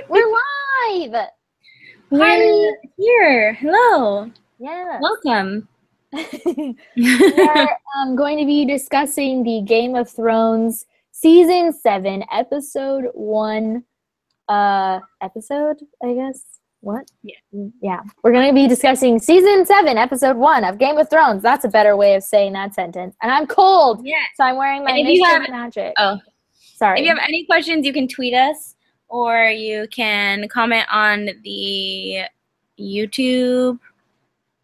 We're live! We're here. Hello. Yeah. Welcome. We are going to be discussing the Game of Thrones Season 7, Episode 1. Episode, I guess? What? Yeah. Yeah. We're going to be discussing Season 7, Episode 1 of Game of Thrones. That's a better way of saying that sentence. And I'm cold. Yeah. So I'm wearing my magic. Oh. Sorry. If you have any questions, you can tweet us or you can comment on the YouTube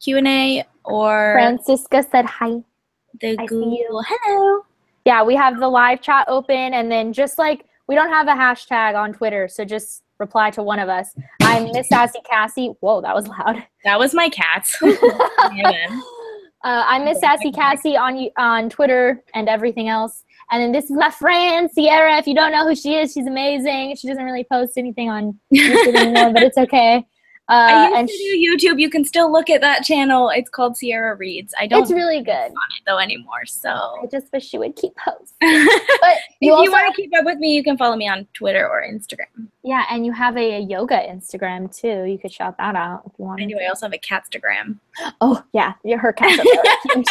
Q&A or Francisca said hi. the Google hello. Yeah, we have the live chat open, and then just like we don't have a hashtag on Twitter, so just reply to one of us. I'm MissSassyKassie. Whoa, that was loud. That was my cat. I'm MissSassyKassie on Twitter and everything else. And then this is my friend Sierra. If you don't know who she is, she's amazing. She doesn't really post anything on YouTube anymore, but it's okay. I used to do YouTube. You can still look at that channel. It's called Sierra Reads. It's really good on it though anymore. So I just wish she would keep posts. But if you want to keep up with me, you can follow me on Twitter or Instagram. Yeah, and you have a yoga Instagram too. You could shout that out if you want. Anyway, I also have a Catstagram. Oh yeah, her cat's huge.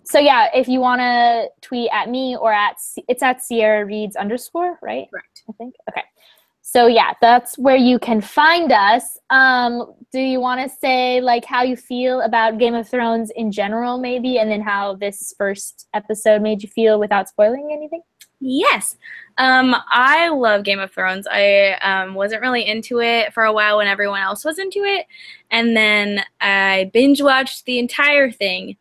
So yeah, if you want to tweet at me or it's at Sierra Reads _, right? Correct. I think. Okay. So yeah, that's where you can find us. Do you want to say like how you feel about Game of Thrones in general maybe, and then how this first episode made you feel without spoiling anything? Yes. I love Game of Thrones. I wasn't really into it for a while when everyone else was into it. And then I binge watched the entire thing.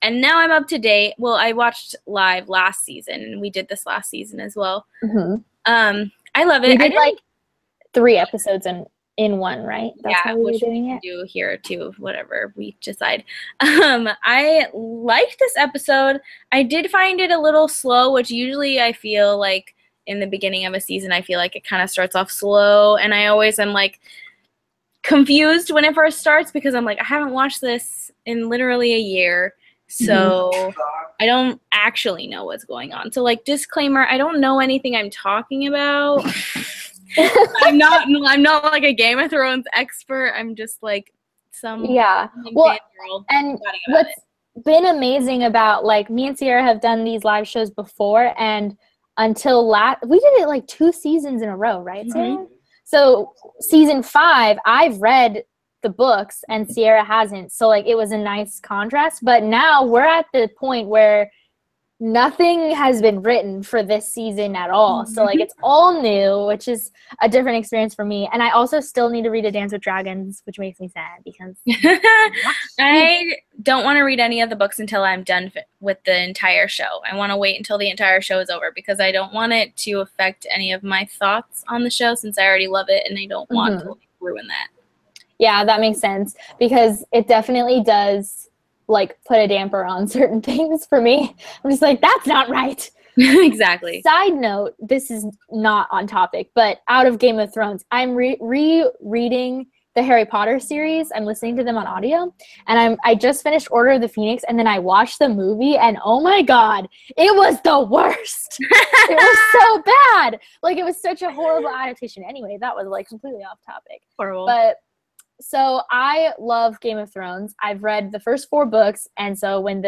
And now I'm up to date. Well, I watched live last season, and we did this last season as well. Mm-hmm. I love it. We did like 3 episodes in one, right? That's how we were doing it. Do here too, whatever we decide. I liked this episode. I did find it a little slow, which usually I feel like in the beginning of a season, I feel like it kind of starts off slow, and I always am like confused when it first starts because I'm like, I haven't watched this in literally a year. So I don't actually know what's going on. So like disclaimer, I don't know anything I'm talking about. I'm not like a Game of Thrones expert. I'm just like some girl. And what's been amazing about like me and Sierra have done these live shows before, and until we did it like 2 seasons in a row, right? Mm-hmm. So season 5, I've read the books and Sierra hasn't, so like it was a nice contrast. But now we're at the point where nothing has been written for this season at all, so like it's all new, which is a different experience for me. And I also still need to read A Dance with Dragons, which makes me sad because I don't want to read any of the books until I'm done with the entire show. I want to wait until the entire show is over because I don't want it to affect any of my thoughts on the show since I already love it, and I don't want to ruin that. Yeah, that makes sense, because it definitely does, like, put a damper on certain things for me. I'm just like, that's not right. Exactly. Side note, this is not on topic, but out of Game of Thrones, I'm rereading the Harry Potter series. I'm listening to them on audio, and I just finished Order of the Phoenix, and then I watched the movie, and oh my god, it was the worst. It was so bad. Like, it was such a horrible adaptation. Anyway, that was, like, completely off topic. Horrible. But so I love Game of Thrones. I've read the first 4 books, and so when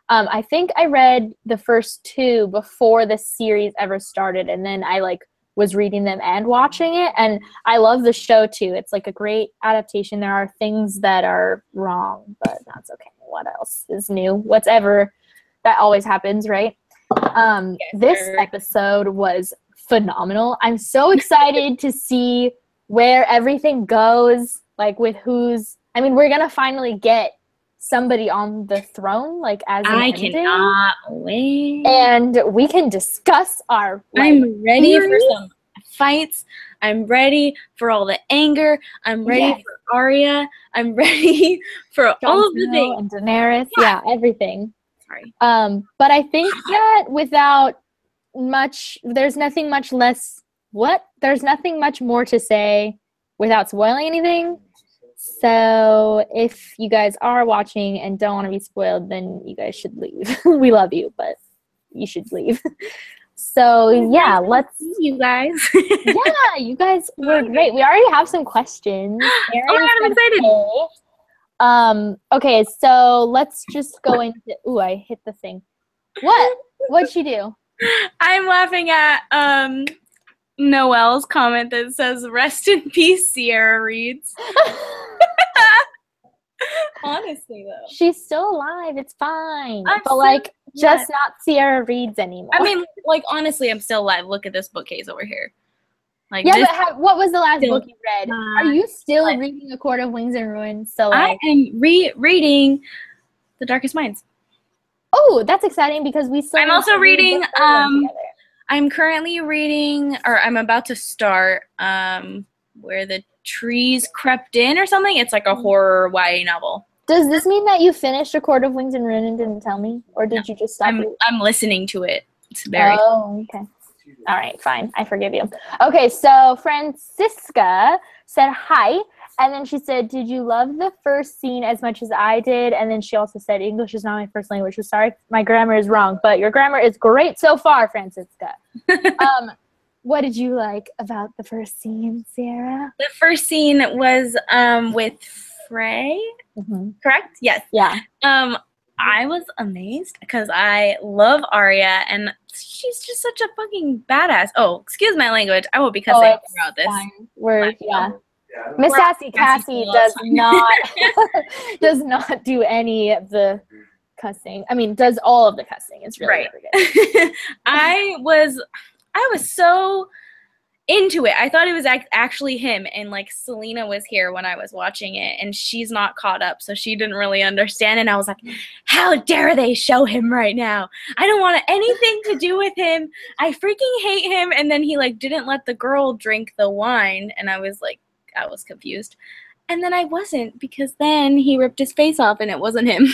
I think I read the first 2 before the series ever started, and then I like was reading them and watching it, and I love the show too. It's like a great adaptation. There are things that are wrong, but that's okay. What else is new? Whatever, that always happens, right? This episode was phenomenal. I'm so excited to see where everything goes. Like with we're gonna finally get somebody on the throne, like as an ending. Cannot wait. And we can discuss our I'm ready for some fights. I'm ready for all the anger. I'm ready for Arya. I'm ready for all of the things. And Daenerys. Yeah, everything. Sorry. But I think that there's nothing much more to say without spoiling anything. So if you guys are watching and don't want to be spoiled, then you guys should leave. We love you, but you should leave. So yeah, let's see you guys. Yeah, you guys were great. We already have some questions. Oh my God, I'm excited. Hey. Okay, so let's just go into ooh, I hit the thing. What'd she do? I'm laughing at Noelle's comment that says, "Rest in peace, Sierra Reads." Honestly, though. She's still alive. It's fine. But, like, just not Sierra Reads anymore. I mean, like, honestly, I'm still alive. Look at this bookcase over here. Like, yeah, but what was the last book you read? Are you still like, reading A Court of Wings and Ruins? So, like, I am reading The Darkest Minds. Oh, that's exciting because we still. I'm also reading. I'm currently reading, or I'm about to start. Where the Trees Crept In or something. It's like a horror YA novel. Does this mean that you finished A Court of Wings and Ruin and didn't tell me? Or did you just stop? I'm listening to it. It's very... Oh, okay. All right, fine. I forgive you. Okay, so Francisca said hi. And then she said, did you love the first scene as much as I did? And then she also said, English is not my first language. So sorry, my grammar is wrong. But your grammar is great so far, Francisca. What did you like about the first scene, Sarah? The first scene was with Frey, correct? Yes. Yeah. I was amazed because I love Arya, and she's just such a fucking badass. Oh, excuse my language. I will be cussing throughout this. MissSassyKassie does not do any of the cussing. I mean, does all of the cussing. It's really good. I was so into it. I thought it was actually him, and like Selena was here when I was watching it, and she's not caught up, so she didn't really understand, and I was like, how dare they show him right now? I don't want anything to do with him. I freaking hate him. And then he like didn't let the girl drink the wine, and I was confused. And then I wasn't, because then he ripped his face off and it wasn't him.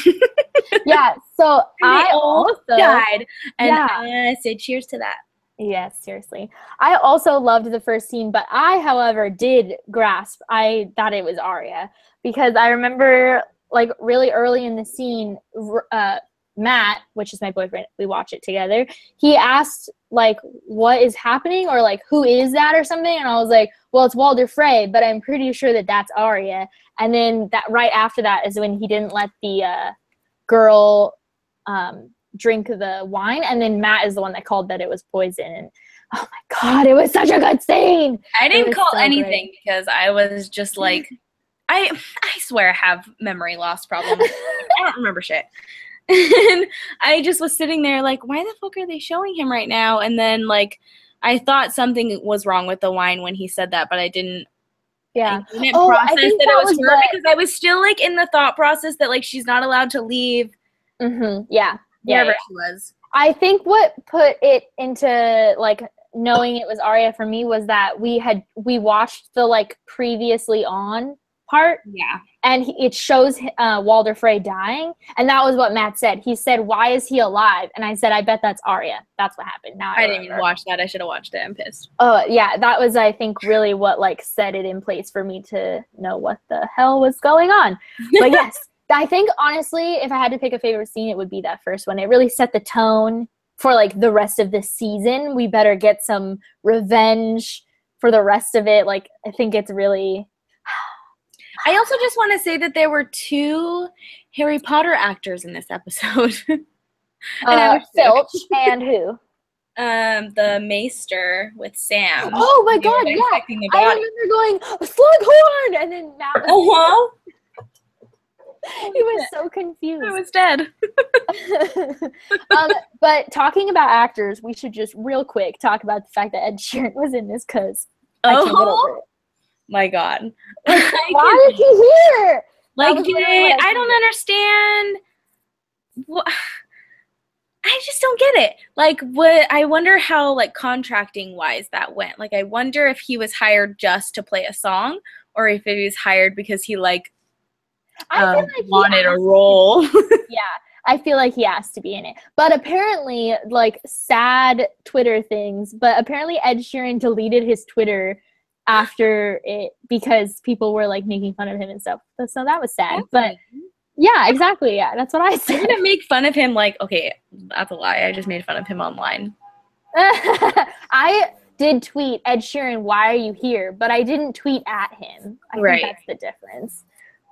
Yeah, so I also died, and I said cheers to that. Yes, seriously. I also loved the first scene, but I, however, did grasp that it was Arya, because I remember, like, really early in the scene, Matt, which is my boyfriend, we watch it together, he asked, like, what is happening, or, like, who is that, or something, and I was like, well, it's Walder Frey, but I'm pretty sure that that's Arya. And then that right after that is when he didn't let the girl drink the wine, and then Matt is the one that called that it was poison. And oh my God, it was such a good scene. I didn't call anything because I was just like, I swear I have memory loss problems. I don't remember shit. And I just was sitting there like, why the fuck are they showing him right now? And then like I thought something was wrong with the wine when he said that, but I didn't. Yeah. I didn't process that it was her, because I was still like in the thought process that like she's not allowed to leave. Yeah. Wherever she was. I think what put it into like knowing it was Arya for me was that we watched the like previously on part. Yeah. And it shows Walder Frey dying, and that was what Matt said. He said, "Why is he alive?" And I said, "I bet that's Arya." That's what happened. Now I didn't even watch that. I should have watched it. I'm pissed. Oh yeah, that was I think really what like set it in place for me to know what the hell was going on. But yes. I think, honestly, if I had to pick a favorite scene, it would be that first one. It really set the tone for, like, the rest of the season. We better get some revenge for the rest of it. Like, I think it's really... I also just want to say that there were 2 Harry Potter actors in this episode. Filch and who? The Maester with Sam. Oh, my God, yeah. I remember going, Slughorn! And then Matt was... He was so confused. I was dead. But talking about actors, we should just real quick talk about the fact that Ed Sheeran was in this, because I can't get over it. My God. Like, why is he here? Like, I don't understand. I just don't get it. Like, I wonder how, like, contracting-wise that went. Like, I wonder if he was hired just to play a song, or if he was hired because he, like, I feel like wanted a role. Yeah, I feel like he has to be in it. But apparently, like, sad Twitter things, but apparently Ed Sheeran deleted his Twitter after it because people were, like, making fun of him and stuff. So that was sad. But, yeah, exactly, yeah, that's what I said. I'm going to make fun of him, like, okay, that's a lie. I just made fun of him online. I did tweet Ed Sheeran, why are you here? But I didn't tweet at him. I think that's the difference.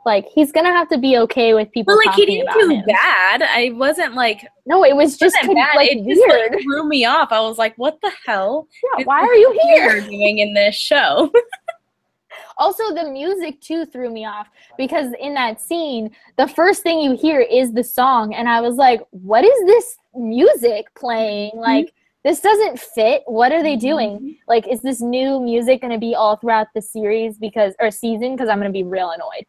Like, he's going to have to be okay with people talking about him. He didn't do bad. I wasn't like... No, it was just kind of, like, it weird. Just, like, threw me off. I was like, what the hell? Yeah, why are you here? Doing in this show? Also, the music, too, threw me off. Because in that scene, the first thing you hear is the song. And I was like, what is this music playing? Like, this doesn't fit. What are they doing? Like, is this new music going to be all throughout the series or season? Because I'm going to be real annoyed.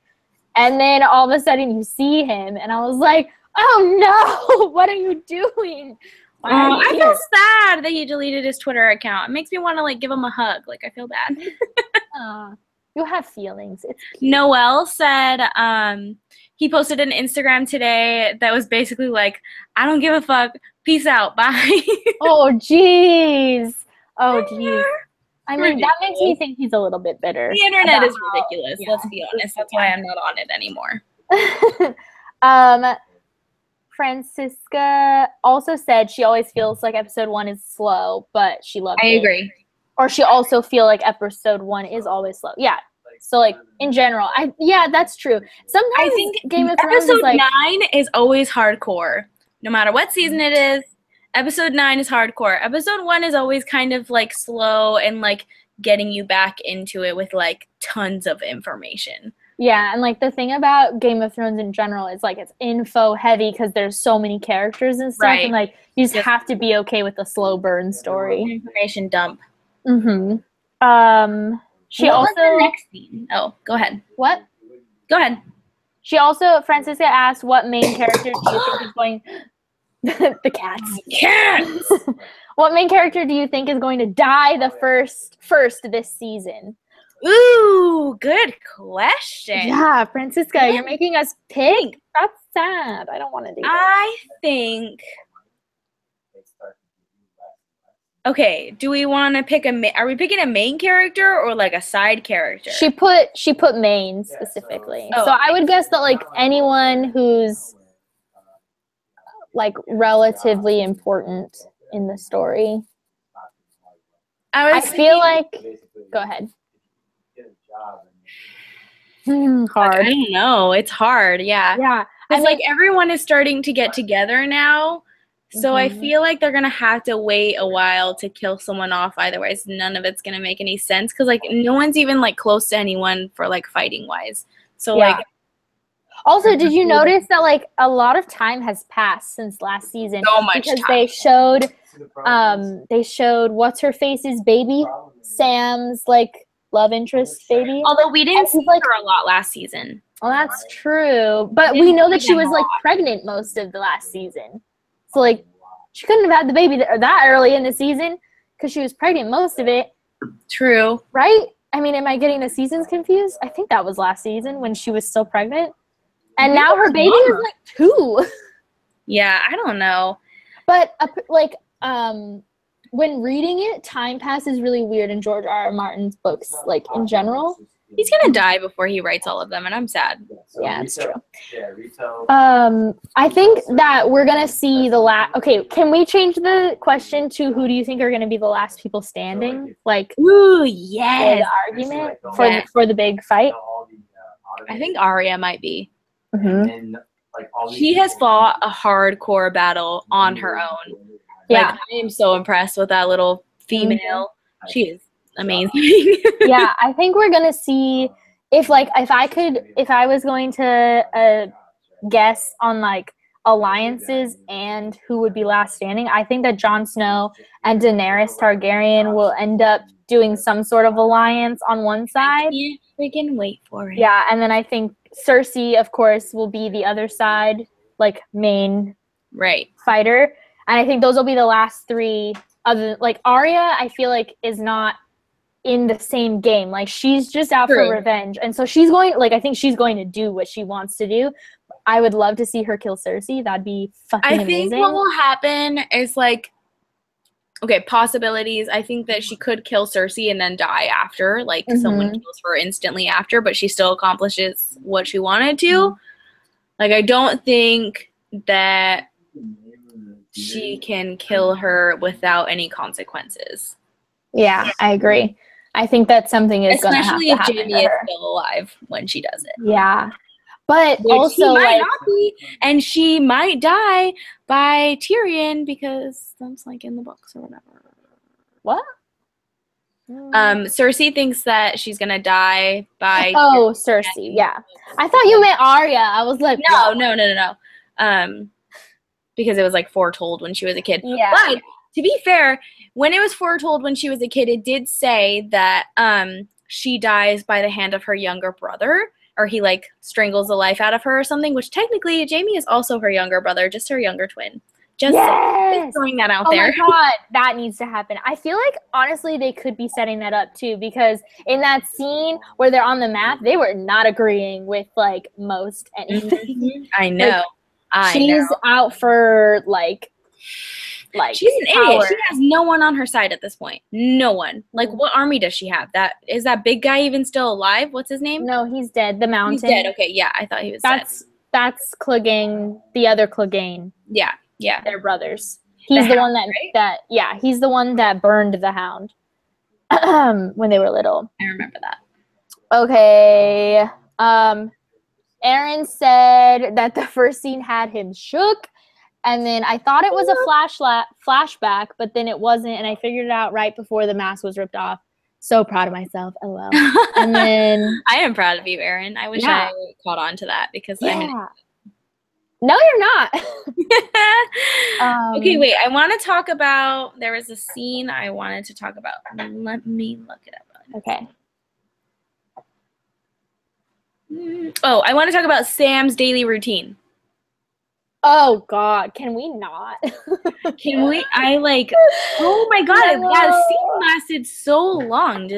And then all of a sudden you see him. And I was like, oh, no. What are you doing? I feel sad that he deleted his Twitter account. It makes me want to, like, give him a hug. Like, I feel bad. You have feelings. It's cute. Noelle said he posted an Instagram today that was basically like, I don't give a fuck. Peace out. Bye. Oh, jeez. Oh, jeez. I mean, that makes me think he's a little bit bitter. The internet is ridiculous. Yeah. Let's be honest. That's why I'm not on it anymore. Francisca also said she always feels like episode 1 is slow, but she loved it. I agree. Or she also feel like episode 1 is always slow. Yeah. So, like, in general, that's true. Sometimes I think Game of Thrones episode is like 9 is always hardcore. No matter what season it is, episode 9 is hardcore. Episode 1 is always kind of, like, slow and, like, getting you back into it with, like, tons of information. Yeah, and, like, the thing about Game of Thrones in general is, like, it's info heavy because there's so many characters and stuff. Right. And, like, you just have to be okay with the slow burn story. Information dump. Mm-hmm. She what also was the next scene? Oh, go ahead. What? Go ahead. She also, Francisca asked, what main character do you think is going the cats. Cats! What main character do you think is going to die the first this season? Ooh, good question. Yeah, Francisca, you're making us pick. That's sad. I don't want to do that. I think... Okay, do we want to pick are we picking a main character or like a side character? She put main specifically. Oh, so I would guess that like anyone who's like relatively important in the story. I feel like go ahead. Hard. I don't know. It's hard. Yeah. Yeah. It's like everyone is starting to get together now. So I feel like they're going to have to wait a while to kill someone off. Otherwise, none of it's going to make any sense. Because, like, no one's even, like, close to anyone for, like, fighting-wise. So, like... Also, did you notice that, like, a lot of time has passed since last season? So much because time. They showed What's-Her-Face's baby, Sam's, like, love interest baby. Although we didn't see her a lot last season. Well, that's true. But we know that she was, like, pregnant most of the last season. So, like, she couldn't have had the baby that early in the season because she was pregnant most of it. True. Right? I mean, am I getting the seasons confused? I think that was last season when she was still pregnant. And now her baby is, like, 2. Yeah, I don't know. But, like, when reading it, time passes really weird in George R.R. Martin's books, like, in general. He's going to die before he writes all of them, and I'm sad. Yeah, it's true. I think that we're going to see the last... Okay, can we change the question to who do you think are going to be the last people standing? Like, ooh, yes. For the argument, for the big fight? I think Arya might be. Mm-hmm. She has fought a hardcore battle on her own. Yeah. Like, I am so impressed with that little female. Mm-hmm. She is amazing. Yeah, I think we're gonna see if I was going to guess on like alliances and who would be last standing, I think that Jon Snow and Daenerys Targaryen will end up doing some sort of alliance on one side. I can't freaking wait for it. Yeah, and then I think Cersei, of course, will be the other side, like main fighter. And I think those will be the last 3. Other like Arya, I feel like is not in the same game. Like she's just out for revenge. And so she's going, like I think she's going to do what she wants to do. I would love to see her kill Cersei. That'd be fucking amazing. I think what will happen is like, okay, possibilities. I think that she could kill Cersei and then die after. Like someone kills her instantly after, but she still accomplishes what she wanted to. Like I don't think that she can kill her without any consequences. Yeah, I agree. I think that something is going to have to happen. Especially if Jamie is still alive when she does it. Yeah. But which also, he might like, not be, and she might die by Tyrion because that's like in the books or whatever. What? Cersei thinks that she's gonna die by. Oh, Cersei. Yeah, I thought you meant Arya. I was like, no. Because it was like foretold when she was a kid. Yeah. But to be fair, when it was foretold when she was a kid, it did say that she dies by the hand of her younger brother. Or he, like, strangles the life out of her or something, which technically Jamie is also her younger brother, just her younger twin. Just throwing that out there. Oh, my God. That needs to happen. I feel like, honestly, they could be setting that up, too, because in that scene where they're on the map, they were not agreeing with, like, most anything. I know. Like, she's out for, like she's an idiot. She has no one on her side at this point. No one. Like, what army does she have? Is that big guy even still alive? What's his name? No, he's dead. The Mountain. He's dead. Okay, yeah, I thought he was dead. That's Clegane, the other Clegane. Yeah. They're brothers. He's the one that he's the one that burned the Hound when they were little. I remember that. Okay. Aaron said that the first scene had him shook. And then I thought it was a flashback, but then it wasn't, and I figured it out right before the mask was ripped off. So proud of myself, LOL. And then I am proud of you, Erin. I wish I caught on to that because I'm an No, you're not. Okay, wait. I want to talk about. There was a scene I wanted to talk about. Let me look it up. Okay. Oh, I want to talk about Sam's daily routine. Oh, God. Can we not? Can we? Oh, my God. No. Yeah, the scene lasted so long.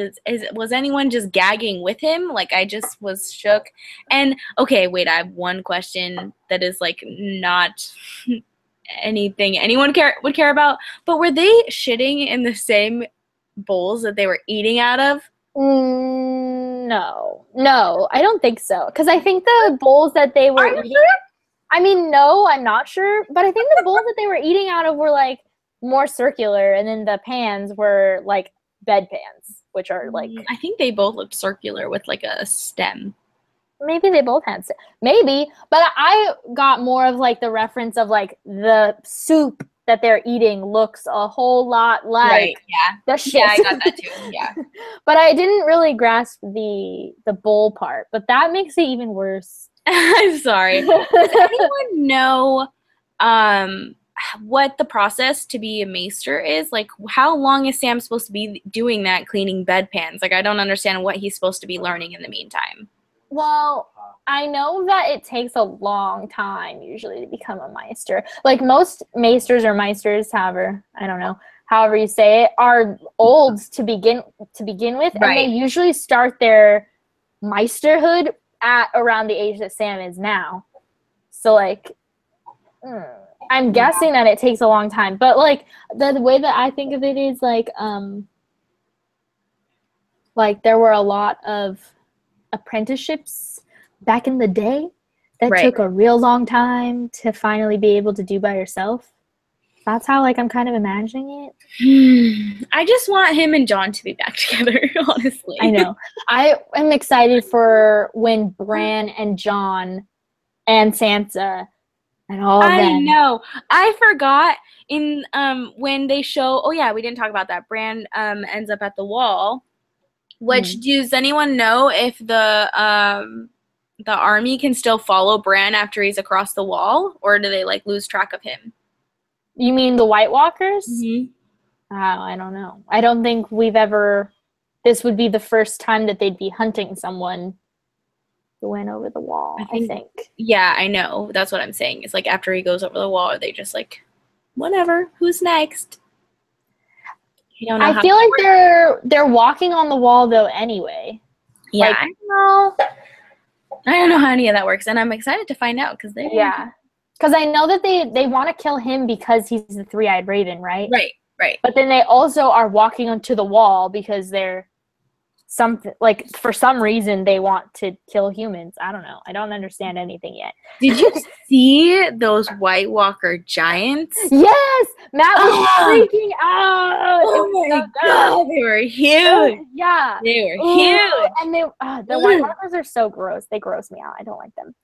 Was anyone just gagging with him? Like, I just was shook. And, okay, wait. I have one question that is, like, not anything anyone would care about. But were they shitting in the same bowls that they were eating out of? No, I don't think so. Because I think the bowls that they were eating. Sure? I mean, no, I'm not sure. But I think the bowls that they were eating out of were, like, more circular. And then the pans were, like, bed pans, which are, like. I think they both looked circular with, like, a stem. Maybe they both had. Maybe. But I got more of, like, the reference of, like, the soup that they're eating looks a whole lot like the shit. Yeah, I got that too. Yeah. But I didn't really grasp the bowl part. But that makes it even worse. I'm sorry. Does anyone know what the process to be a maester is? Like, how long is Sam supposed to be doing that, cleaning bedpans? Like, I don't understand what he's supposed to be learning in the meantime. Well, I know that it takes a long time usually to become a maester. Like, most maesters or meisters, however you say it, are old to begin with, and they usually start their meisterhood at around the age that Sam is now. So, like, I'm guessing that it takes a long time. But, like, the way that I think of it is, like, there were a lot of apprenticeships back in the day that took a real long time to finally be able to do by yourself. That's how, like, I'm kind of imagining it. I just want him and John to be back together, honestly. I know. I am excited for when Bran and John and Sansa and all of them. I know. I forgot in when they show. Oh yeah, we didn't talk about that. Bran ends up at the wall. Which does anyone know if the army can still follow Bran after he's across the wall, or do they, like, lose track of him? You mean the White Walkers? Mm-hmm. I don't know. I don't think this would be the first time that they'd be hunting someone who went over the wall, I think. Yeah, I know. That's what I'm saying. It's like after he goes over the wall, are they just like, whatever, who's next? I feel like they're walking on the wall, though, anyway. Yeah, I don't know how any of that works, and I'm excited to find out because they because I know that they want to kill him because he's the three-eyed raven, right? Right. But then they also are walking onto the wall because they're something like for some reason they want to kill humans. I don't know. I don't understand anything yet. Did you see those White Walker giants? Yes, Matt was freaking out. Oh my god, they were huge. Yeah, they were huge. And the White Walkers are so gross. They gross me out. I don't like them.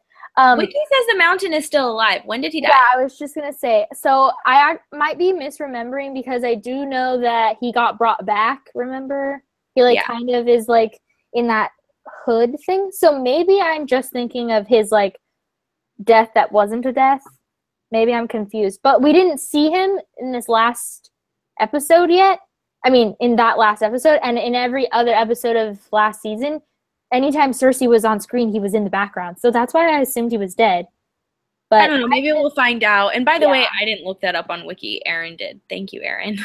Wiki says the mountain is still alive. When did he die? Yeah, I was just gonna say. So I might be misremembering because I do know that he got brought back. Remember, he like kind of is like in that hood thing. So maybe I'm just thinking of his like death that wasn't a death. Maybe I'm confused. But we didn't see him in this last episode yet. I mean, in that last episode, and in every other episode of last season. Anytime Cersei was on screen, he was in the background. So that's why I assumed he was dead. But I don't know. Maybe we'll find out. And by the way, I didn't look that up on Wiki. Aaron did. Thank you, Aaron.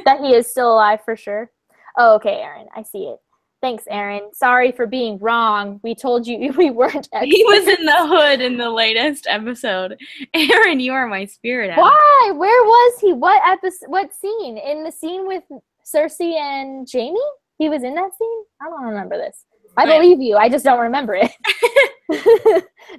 That he is still alive for sure. Oh, okay, Aaron. I see it. Thanks, Aaron. Sorry for being wrong. We told you we weren't experts. He was in the hood in the latest episode. Aaron, you are my spirit animal. Why? Where was he? What episode? What scene? In the scene with Cersei and Jaime? He was in that scene? I don't remember this. I believe you. I just don't remember it.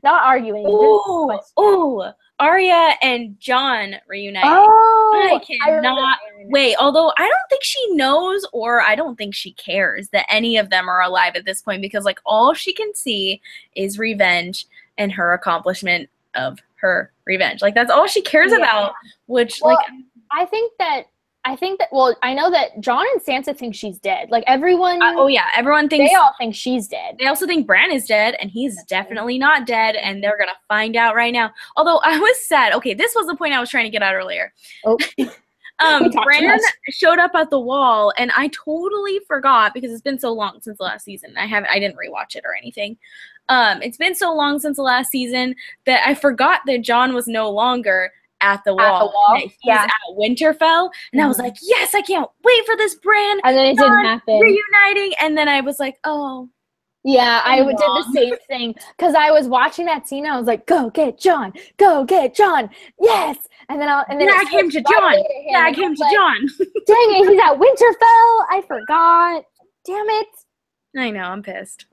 Not arguing. Ooh, Arya and Jon reunite. Oh, I cannot wait. Although I don't think she knows, or I don't think she cares that any of them are alive at this point, because like all she can see is revenge and her accomplishment of her revenge. Like that's all she cares about. Which I think that. Well, I know that Jon and Sansa think she's dead. Like, everyone... everyone thinks... They all think she's dead. They also think Bran is dead, and he's definitely not dead, and they're gonna find out right now. Although, I was sad. Okay, this was the point I was trying to get out earlier. Oh. Bran showed up at the wall, and I totally forgot, because it's been so long since the last season. I didn't rewatch it or anything. It's been so long since the last season that I forgot that Jon was no longer... at the wall. He's at Winterfell, and I was like, yes, I can't wait for this Bran. And then it didn't happen. Reuniting, and then I was like, oh. Yeah, I did the same thing because I was watching that scene. I was like, go get Jon, yes. And then drag him to Jon. Drag him to Jon. Dang it, he's at Winterfell. I forgot. Damn it. I know, I'm pissed.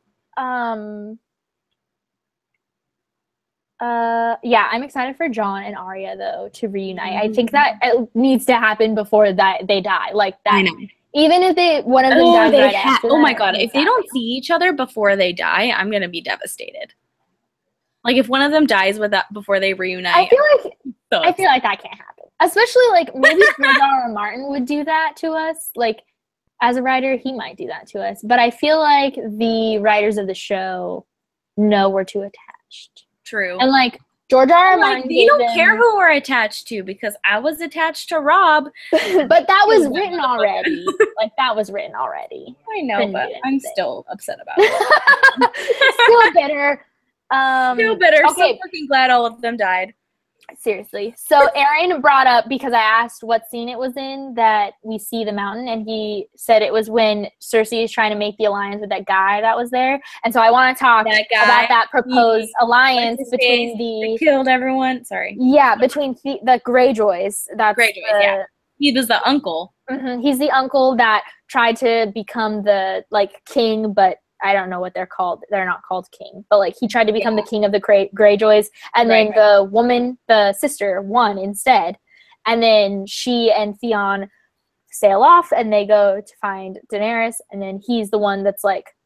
Yeah, I'm excited for Jon and Arya though to reunite. I think that it needs to happen before that they die. Like that. I know. Even if one of them dies right after. Oh my god! If they don't see each other before they die, I'm gonna be devastated. Like if one of them dies before they reunite. I feel like that can't happen. Especially like maybe George R. Martin would do that to us. Like as a writer, he might do that to us. But I feel like the writers of the show know we're too attached. True. And like George R. R. Martin, they don't care who we're attached to because I was attached to Rob. But that was written already. Like that was written already. I know, but I'm still upset about it. Still bitter. Still bitter. Okay. So fucking glad all of them died. Seriously. So Aaron brought up, because I asked what scene it was in that we see the mountain, and he said it was when Cersei is trying to make the alliance with that guy that was there. And so I want to talk about that proposed alliance between the... killed everyone. Sorry. Yeah, between the Greyjoys. That's Greyjoys, yeah. He was the uncle. Mm-hmm. He's the uncle that tried to become the, like, king, but I don't know what they're called. They're not called king. But, like, he tried to become the king of the Greyjoys. And then the woman, the sister, won instead. And then she and Theon sail off, and they go to find Daenerys. And then he's the one that's, like,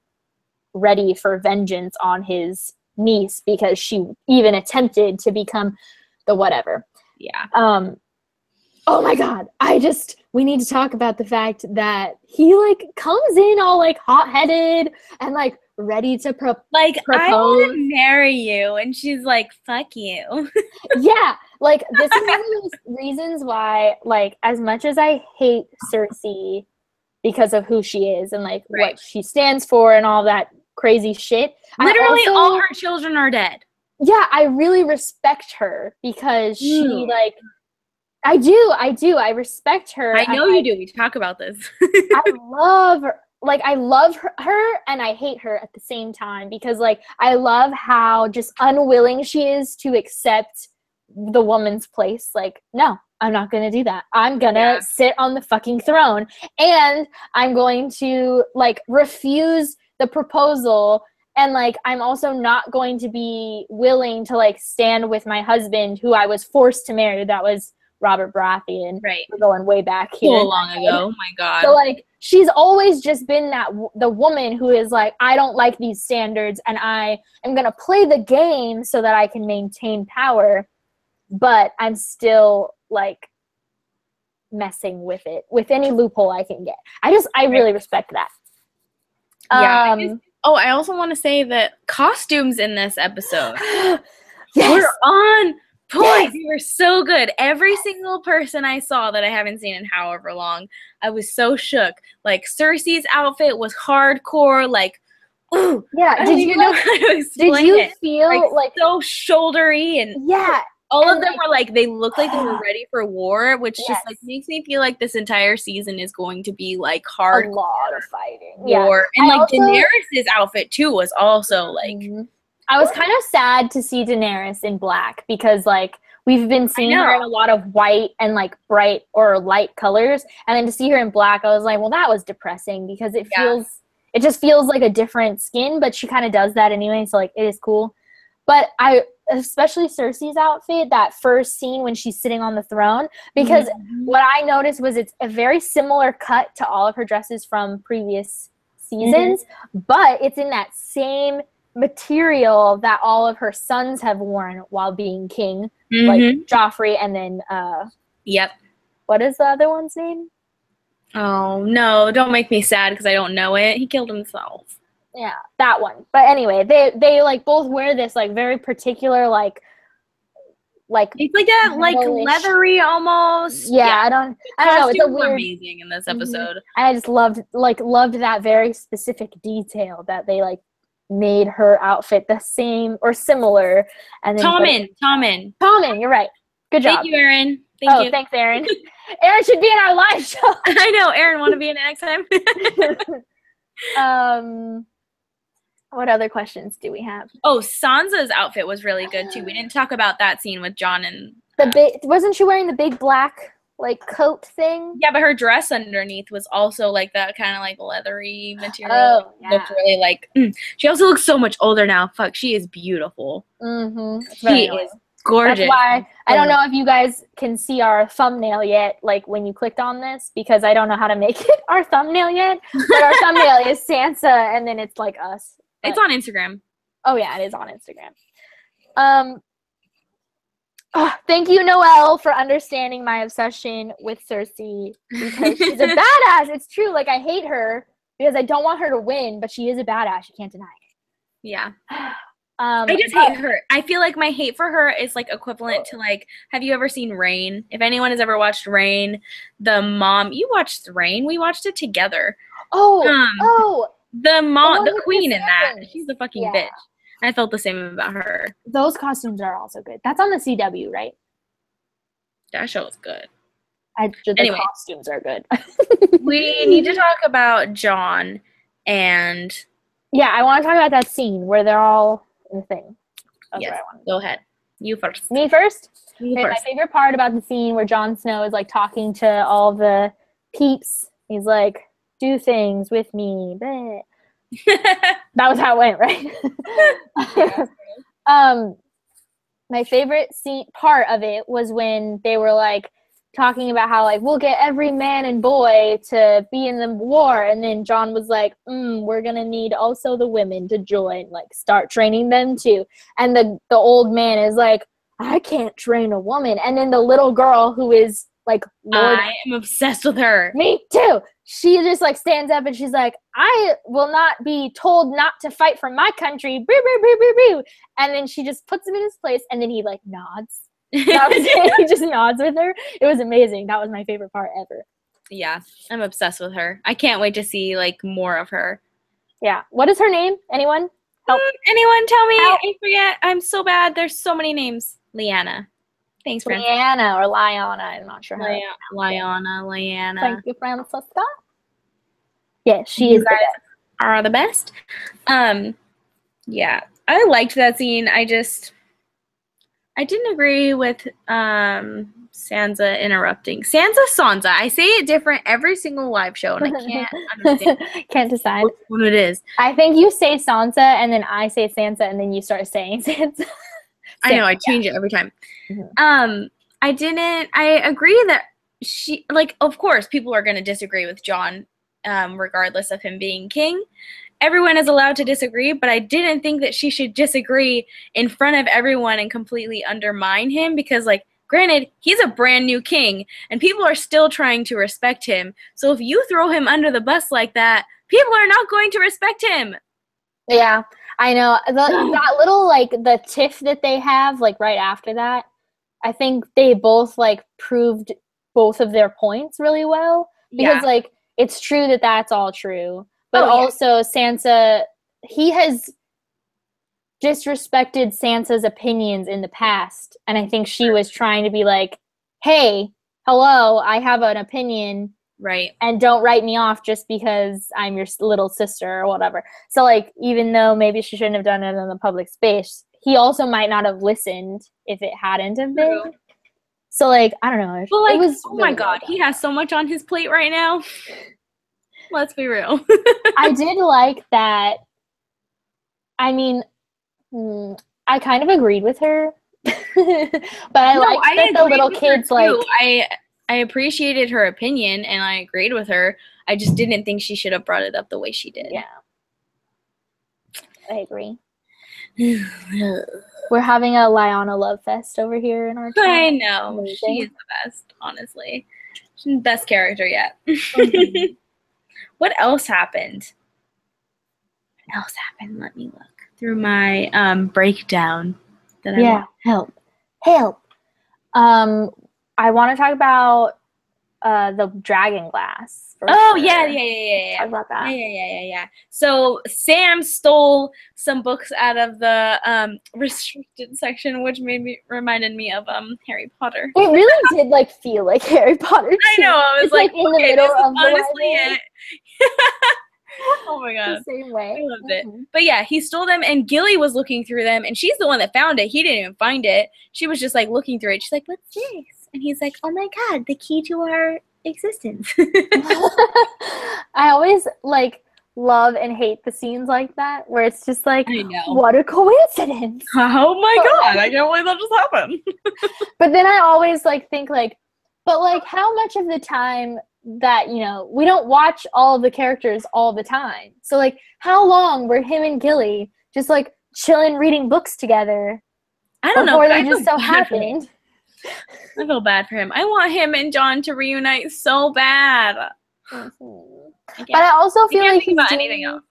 ready for vengeance on his niece because she even attempted to become the whatever. Yeah. Oh my god, we need to talk about the fact that he, like, comes in all, like, hot-headed and, like, ready to propose. I want to marry you, and she's like, fuck you. Yeah, like, this is one of those reasons why, like, as much as I hate Cersei because of who she is and, like, what she stands for and all that crazy shit. Literally all her children are dead. Yeah, I really respect her because she, like... I do. I respect her. I know you do. We talk about this. I love her. Like, I love her and I hate her at the same time because, like, I love how just unwilling she is to accept the woman's place. Like, no, I'm not going to do that. I'm going to sit on the fucking throne, and I'm going to, like, refuse the proposal, and, like, I'm also not going to be willing to, like, stand with my husband, who I was forced to marry. That was Robert Baratheon. Right. We're going way back here. So long ago. Oh, my God. So, like, she's always just been the woman who is like, I don't like these standards, and I am going to play the game so that I can maintain power, but I'm still, like, messing with it with any loophole I can get. I really respect that. Yeah. I also want to say that costumes in this episode were on point. They were so good. Every single person I saw that I haven't seen in however long, I was so shook. Like, Cersei's outfit was hardcore. Like, ooh, I don't even know how to explain it. Did you feel like so shouldery and all of them were like, they looked like they were ready for war, which just like makes me feel like this entire season is going to be like hard, a lot of fighting, war, and like Daenerys' outfit too was also like. I was kind of sad to see Daenerys in black because, like, we've been seeing her in a lot of white and, like, bright or light colors, and then to see her in black, I was like, well, that was depressing because it just feels like a different skin, but she kind of does that anyway, so, like, it is cool. But especially Cersei's outfit, that first scene when she's sitting on the throne, because what I noticed was it's a very similar cut to all of her dresses from previous seasons, but it's in that same material that all of her sons have worn while being king, like Joffrey, and then what is the other one's name? Oh no, don't make me sad because I don't know it. He killed himself. Yeah, that one. But anyway, they like both wear this like very particular like it's like that like leathery almost. I don't know. It's a weird, amazing in this episode. And I just loved that very specific detail that they like made her outfit the same or similar. And then Tommen, you're right. Good job. Thank you, Erin. Thank you. Thanks, Erin. Erin should be in our live show. I know. Erin, want to be in it next time? What other questions do we have? Oh, Sansa's outfit was really good too. We didn't talk about that scene with Jon and wasn't she wearing the big black like coat thing? Yeah, but her dress underneath was also like that kind of like leathery material. Oh, yeah. Looked really like. She also looks so much older now. Fuck, she is beautiful. She is gorgeous. That's why I don't know if you guys can see our thumbnail yet, like when you clicked on this, because I don't know how to make it our thumbnail yet. But our thumbnail is Sansa, and then it's like us. It's on Instagram. Oh yeah, it is on Instagram. Thank you, Noelle, for understanding my obsession with Cersei because she's a badass. It's true. Like, I hate her because I don't want her to win, but she is a badass. You can't deny it. Yeah. I just hate her. I feel like my hate for her is like equivalent to like, have you ever seen Reign? If anyone has ever watched Reign, the mom, you watched Reign. We watched it together. The mom, the queen in that. She's a fucking bitch. I felt the same about her. Those costumes are also good. That's on the CW, right? That show is good. The costumes are good. We need to talk about Jon and... Yeah, I want to talk about that scene where they're all in the thing. Yes, go ahead. You first. Me first? My favorite part about the scene where Jon Snow is like talking to all the peeps. He's like, do things with me. That was how it went, right? My favorite part of it was when they were like talking about how like we'll get every man and boy to be in the war, and then Jon was like, we're gonna need also the women to join, like start training them too. And the old man is like, I can't train a woman. And then the little girl who is like, I am obsessed with her. Me too. She just like stands up and she's like, I will not be told not to fight for my country. Boo, boo, boo, boo, boo. And then she just puts him in his place, and then he like nods. That was it. He just nods with her. It was amazing. That was my favorite part ever. Yeah, I'm obsessed with her. I can't wait to see like more of her. Yeah. What is her name? Anyone? Help. Anyone tell me? Help. I forget. I'm so bad. There's so many names. Lyanna. Thanks, Francisca. Lyanna or Lyanna. I'm not sure how. Lyanna. Thank you, Francisca. Yeah, she is. Are the best. Yeah, I liked that scene. I didn't agree with Sansa interrupting. Sansa. I say it different every single live show, and I can't understand. Can't decide which one it is. I think you say Sansa, and then I say Sansa, and then you start saying Sansa. I know, I change it every time. Mm-hmm. I agree that she, like, of course, people are going to disagree with Jon, regardless of him being king. Everyone is allowed to disagree, but I didn't think that she should disagree in front of everyone and completely undermine him because, like, granted, he's a brand new king, and people are still trying to respect him. So if you throw him under the bus like that, people are not going to respect him. Yeah, I know. That little, like, the tiff that they have, like, right after that, I think they both, like, proved both of their points really well. Because, like, it's true that that's all true. But also, Sansa, he has disrespected Sansa's opinions in the past. And I think she was trying to be like, hey, hello, I have an opinion. Right. And don't write me off just because I'm your little sister or whatever. So, like, even though maybe she shouldn't have done it in the public space, he also might not have listened if it hadn't have been. True. So, like, I don't know. But, like, it was oh, really my God, he has so much on his plate right now. Let's be real. I did like that. I mean, I kind of agreed with her. But I liked that the little kids, like... I appreciated her opinion, and I agreed with her. I just didn't think she should have brought it up the way she did. Yeah. I agree. We're having a Lyanna love fest over here in our town. I know. Amazing. She is the best, honestly. She's the best character yet. Mm-hmm. What else happened? Let me look through my breakdown. Help. I want to talk about the dragon glass. Yeah. Talk about that. Yeah. So Sam stole some books out of the restricted section, which reminded me of Harry Potter. It really did, like, feel like Harry Potter too. I know. I was like in the middle of the honestly it. Oh my God. The same way. I loved it. But yeah, he stole them, and Gilly was looking through them, and she's the one that found it. He didn't even find it. She was just, like, looking through it. She's like, what's this? And he's like, oh my God, the key to our existence. I always, like, love and hate the scenes like that, where it's just like, I know. What a coincidence. Oh my God, I can't believe that just happened. But then I always, like, think, like, but, like, how much of the time that, you know, we don't watch all of the characters all the time. So, like, how long were him and Gilly just, like, chilling reading books together? I don't know. Before they just so happened. I feel bad for him. I want him and Jon to reunite so bad. Mm-hmm. But I also feel like he's about anything else.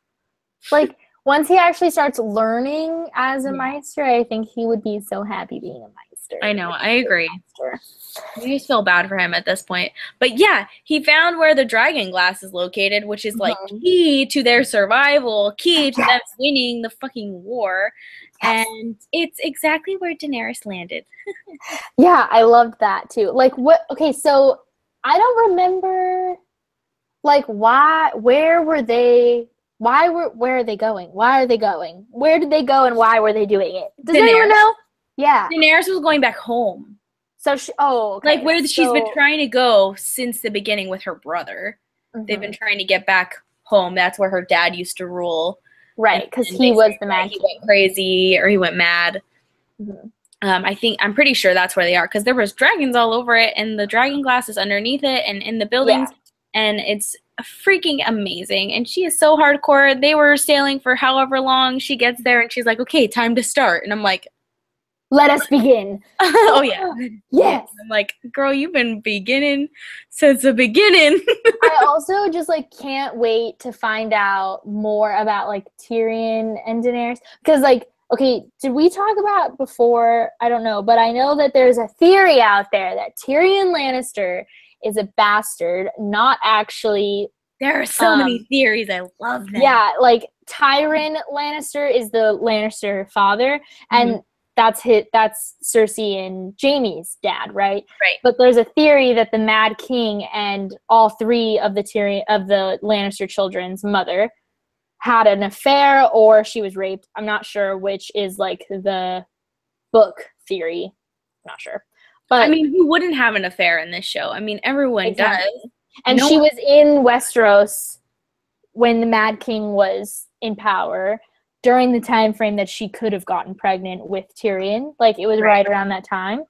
Like, once he actually starts learning as a Meister, I think he would be so happy being a Meister. I know. I agree. I just feel bad for him at this point. But yeah, he found where the dragon glass is located, which is, like, key to their survival, key to them winning the fucking war. Yes. And it's exactly where Daenerys landed. Yeah, I loved that too. Like, what? Okay, so I don't remember, like, where were they? Where are they going? Why are they going? Where did they go and why were they doing it? Does anyone know? Yeah. Daenerys was going back home. So okay. Like, where she's been trying to go since the beginning with her brother. Mm-hmm. They've been trying to get back home. That's where her dad used to rule. Right, because he was the mad king. He went crazy or he went mad. Mm-hmm. I'm pretty sure that's where they are because there was dragons all over it and the dragon glass is underneath it and in the buildings. Yeah. And it's freaking amazing. And she is so hardcore. They were sailing for however long. She gets there and she's like, okay, time to start. And I'm like, let us begin. Oh, yeah. Yes. I'm like, girl, you've been beginning since the beginning. I also just, like, can't wait to find out more about, like, Tyrion and Daenerys. Because, like, okay, did we talk about before? I don't know. But I know that there's a theory out there that Tyrion Lannister is a bastard, not actually. There are so many theories. I love them. Yeah, like, Tyrion Lannister is the Lannister father. And that's Cersei and Jaime's dad, right? Right. But there's a theory that the Mad King and all three of the Lannister children's mother had an affair or she was raped. I'm not sure which is, like, the book theory. I'm not sure. But I mean, who wouldn't have an affair in this show? I mean, everyone does. And she was in Westeros when the Mad King was in power during the time frame that she could have gotten pregnant with Tyrion. Like, it was right around that time.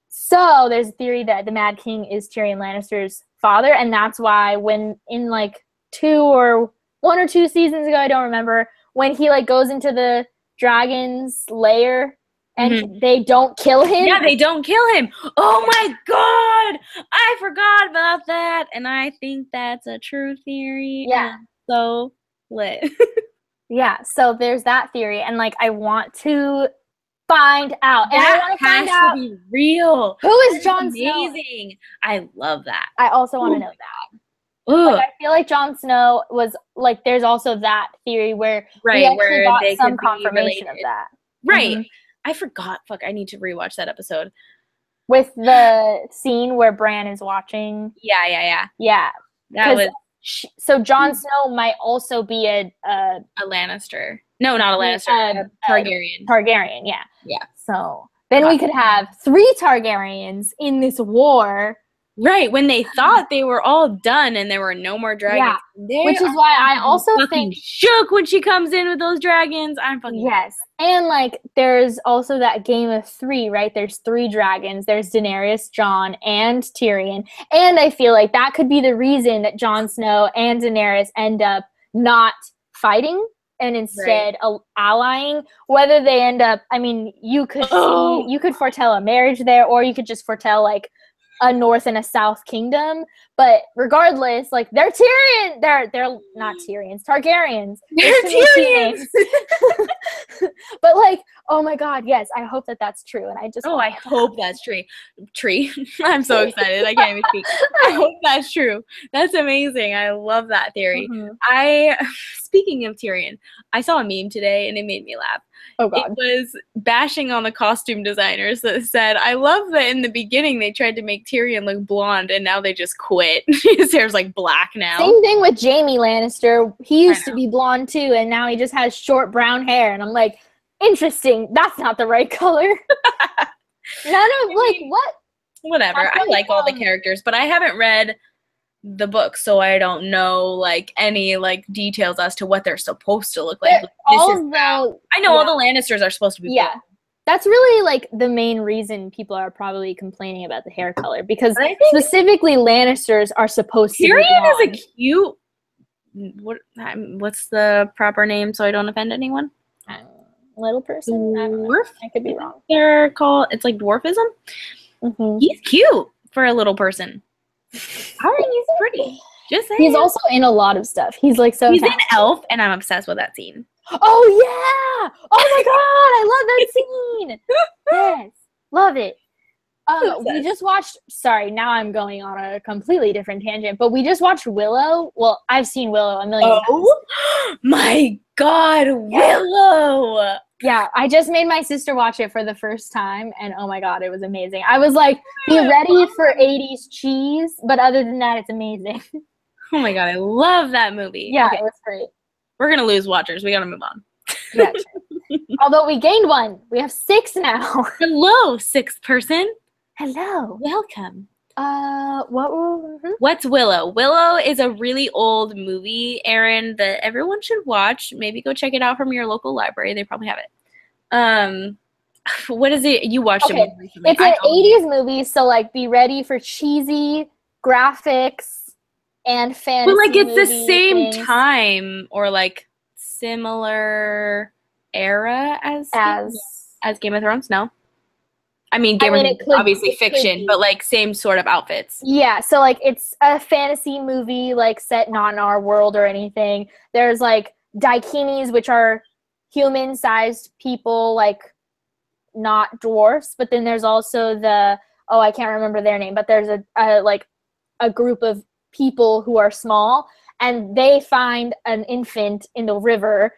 So there's a theory that the Mad King is Tyrion Lannister's father, and that's why when in like 1 or 2 seasons ago, I don't remember, when he like goes into the dragon's lair and they don't kill him. Yeah, they don't kill him. Oh my god! I forgot about that. And I think that's a true theory. Yeah. So lit. Yeah, so there's that theory, and like I want to find out. And I want to find out to be real. Who is Jon Snow? Amazing. I love that. I also want to know that. Like, I feel like Jon Snow was like, there's also that theory where we actually got some confirmation of that. Right. I forgot. Fuck, I need to rewatch that episode. With the scene where Bran is watching. Yeah. Yeah. That was. So Jon Snow might also be a Lannister. No, not a Lannister. Targaryen. Targaryen, yeah. Yeah. So then we could have 3 Targaryens in this war. Right, when they thought they were all done and there were no more dragons. Yeah, which is why I also think shook when she comes in with those dragons. I'm fucking yes. And like there's also that game of 3, right? There's 3 dragons. There's Daenerys, Jon, and Tyrion. And I feel like that could be the reason that Jon Snow and Daenerys end up not fighting and instead allying. Whether they end up, I mean, you could foretell a marriage there, or you could just foretell like a North and a South kingdom, but regardless, like they're Tyrion. They're not Tyrions, Targaryens. They're Tyrions. But like, oh my god, yes, I hope that that's true, and I just I hope that's true. I'm so excited. I can't even speak. I hope that's true. That's amazing. I love that theory. Speaking of Tyrion, I saw a meme today and it made me laugh. Oh god. It was bashing on the costume designers that said, I love that in the beginning they tried to make Tyrion look blonde and now they just quit. His hair's like black now. Same thing with Jaime Lannister. He used to be blonde too, and now he just has short brown hair, and I'm like, interesting. That's not the right color. What? Whatever. I like all the characters, but I haven't read the book, so I don't know like any like details as to what they're supposed to look like. I know all the Lannisters are supposed to be blonde. That's really like the main reason people are probably complaining about the hair color, because specifically Lannisters are supposed to be blonde. Tyrion is a cute what's the proper name so I don't offend anyone? Little person? Dwarf? I could be wrong. They're called, it's like dwarfism. He's cute for a little person. I think he's pretty. Just saying. He's also in a lot of stuff. He's like so He's in Elf, and I'm obsessed with that scene. Oh yeah! Oh my god, I love that scene. Yes, love it. We just watched. Sorry, now I'm going on a completely different tangent. But we just watched Willow. Well, I've seen Willow a million times. Oh my god, Willow! Yeah, I just made my sister watch it for the first time, and oh my god, it was amazing. I was like, be ready for 80s cheese, but other than that, it's amazing. Oh my god, I love that movie. Yeah, it was great. We're gonna lose watchers. We gotta move on. Yeah. Although we gained 1. We have 6 now. Hello, 6th person. Hello. Welcome. What's Willow? Willow is a really old movie, Erin, that everyone should watch. Maybe go check it out from your local library. They probably have it. What is it? You watched it recently. It's an 80s movie, so like be ready for cheesy graphics and fantasy. But like it's the same things. time or like similar era as Game of Thrones? No. I mean, Game of Thrones is obviously fiction, but like same sort of outfits. Yeah, so like it's a fantasy movie like set not in our world or anything. There's like daikinis, which are human-sized people, like not dwarfs. But then there's also I can't remember their name, but there's a group of people who are small, and they find an infant in the river,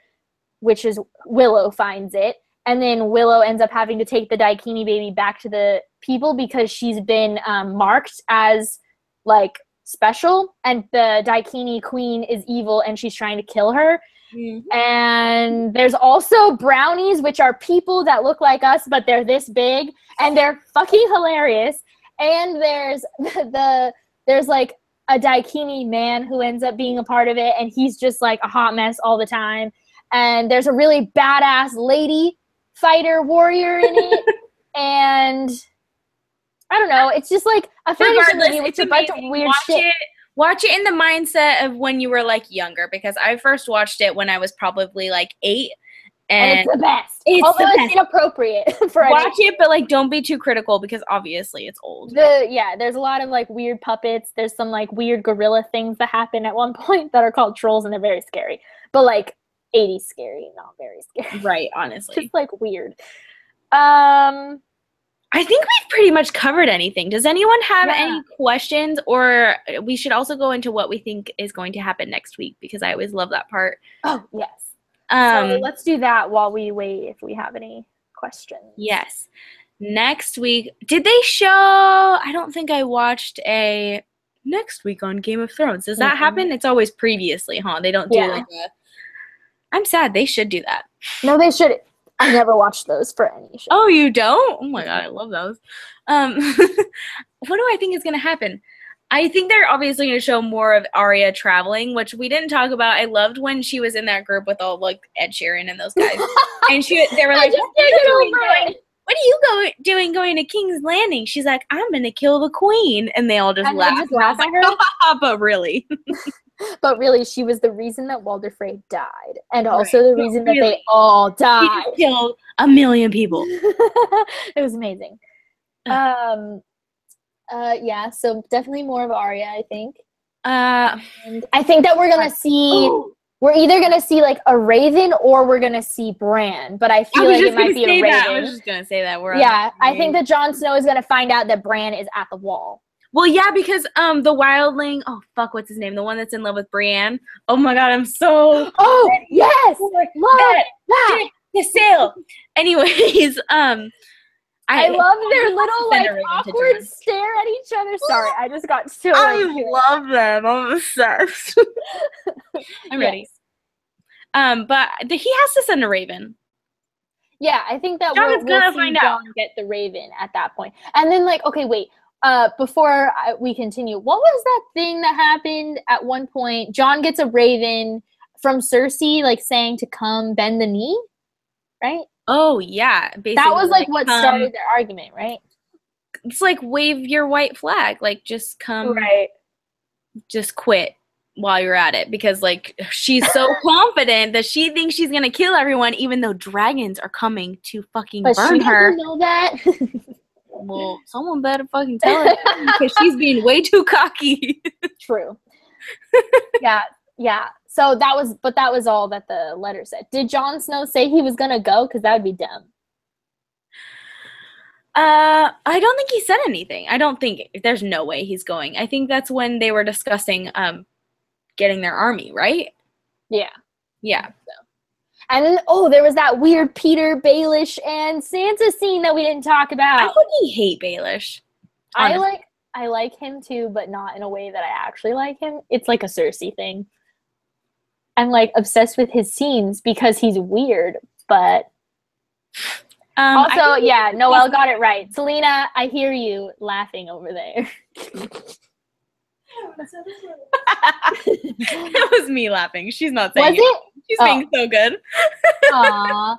which is Willow finds it. And then Willow ends up having to take the Daikini baby back to the people because she's been marked as, like, special, and the Daikini queen is evil and she's trying to kill her. Mm-hmm. And there's also brownies, which are people that look like us, but they're this big, and they're fucking hilarious. And there's like a Daikini man who ends up being a part of it, and he's just like a hot mess all the time. And there's a really badass lady fighter warrior in it. And I don't know, it's just like a fantasy movie with a bunch of weird shit. Watch it in the mindset of when you were like younger, because I first watched it when I was probably like 8. And it's the best. Although it's inappropriate for watch it, but like don't be too critical because obviously it's old. There's a lot of like weird puppets. There's some like weird gorilla things that happen at one point that are called trolls, and they're very scary. But like 80s scary, not very scary. Right, honestly. Just like weird. I think we've pretty much covered anything. Does anyone have any questions? Or we should also go into what we think is going to happen next week, because I always love that part. Oh, yes. So let's do that while we wait if we have any questions. Yes. Next week, did they show, I don't think I watched a next week on Game of Thrones. Does that happen? It's always previously, huh? They don't do like a, I'm sad. They should do that. No, they should. I never watched those for any show. Oh, you don't? Oh my god, I love those. What do I think is going to happen? I think they're obviously going to show more of Arya traveling, which we didn't talk about. I loved when she was in that group with all like Ed Sheeran and those guys, and they were like, "What are you doing going to King's Landing?" She's like, "I'm going to kill the queen," and they all just laughed. Just laugh at her. But really. But really, she was the reason that Walder Frey died, and also the reason that they all died. She killed 1 million people. It was amazing. Yeah, so definitely more of Arya, I think. And I think that we're gonna see. We're either gonna see like a Raven or we're gonna see Bran. But I feel like it might be a Raven. I was just gonna say that. I think that Jon Snow is gonna find out that Bran is at the wall. Well, yeah, because the wildling, oh, fuck, what's his name? The one that's in love with Brienne. Oh, my God, I'm so... Oh, yes! Love the sale. Anyways, I love their little, like, awkward stare at each other. Sorry, I just got so... I love them. I'm obsessed. I'm ready. But he has to send a Raven. Yeah, I think that we'll see Jon get the Raven at that point. And then, like, okay, wait. Before we continue, what was that thing that happened at one point? Jon gets a raven from Cersei, like saying to come bend the knee, right? Oh, yeah. Basically, that was like what started their argument, right? It's like wave your white flag, like just come, right? Just quit while you're at it, because like she's so confident that she thinks she's gonna kill everyone, even though dragons are coming to fucking burn her. Doesn't know that. Well, someone better fucking tell her, because she's being way too cocky. True. Yeah. So that was all that the letter said. Did Jon Snow say he was gonna go? Because that would be dumb. I don't think he said anything. I don't think there's no way he's going. I think that's when they were discussing getting their army, right? Yeah. Yeah. So. And then, there was that weird Peter, Baelish, and Sansa scene that we didn't talk about. I fucking hate Baelish. Honestly. I like him too, but not in a way that I actually like him. It's like a Cersei thing. I'm like obsessed with his scenes because he's weird, but also, yeah, Noelle got it right. Selena, I hear you laughing over there. That was me laughing. She's not saying it. She's being so good. Aww.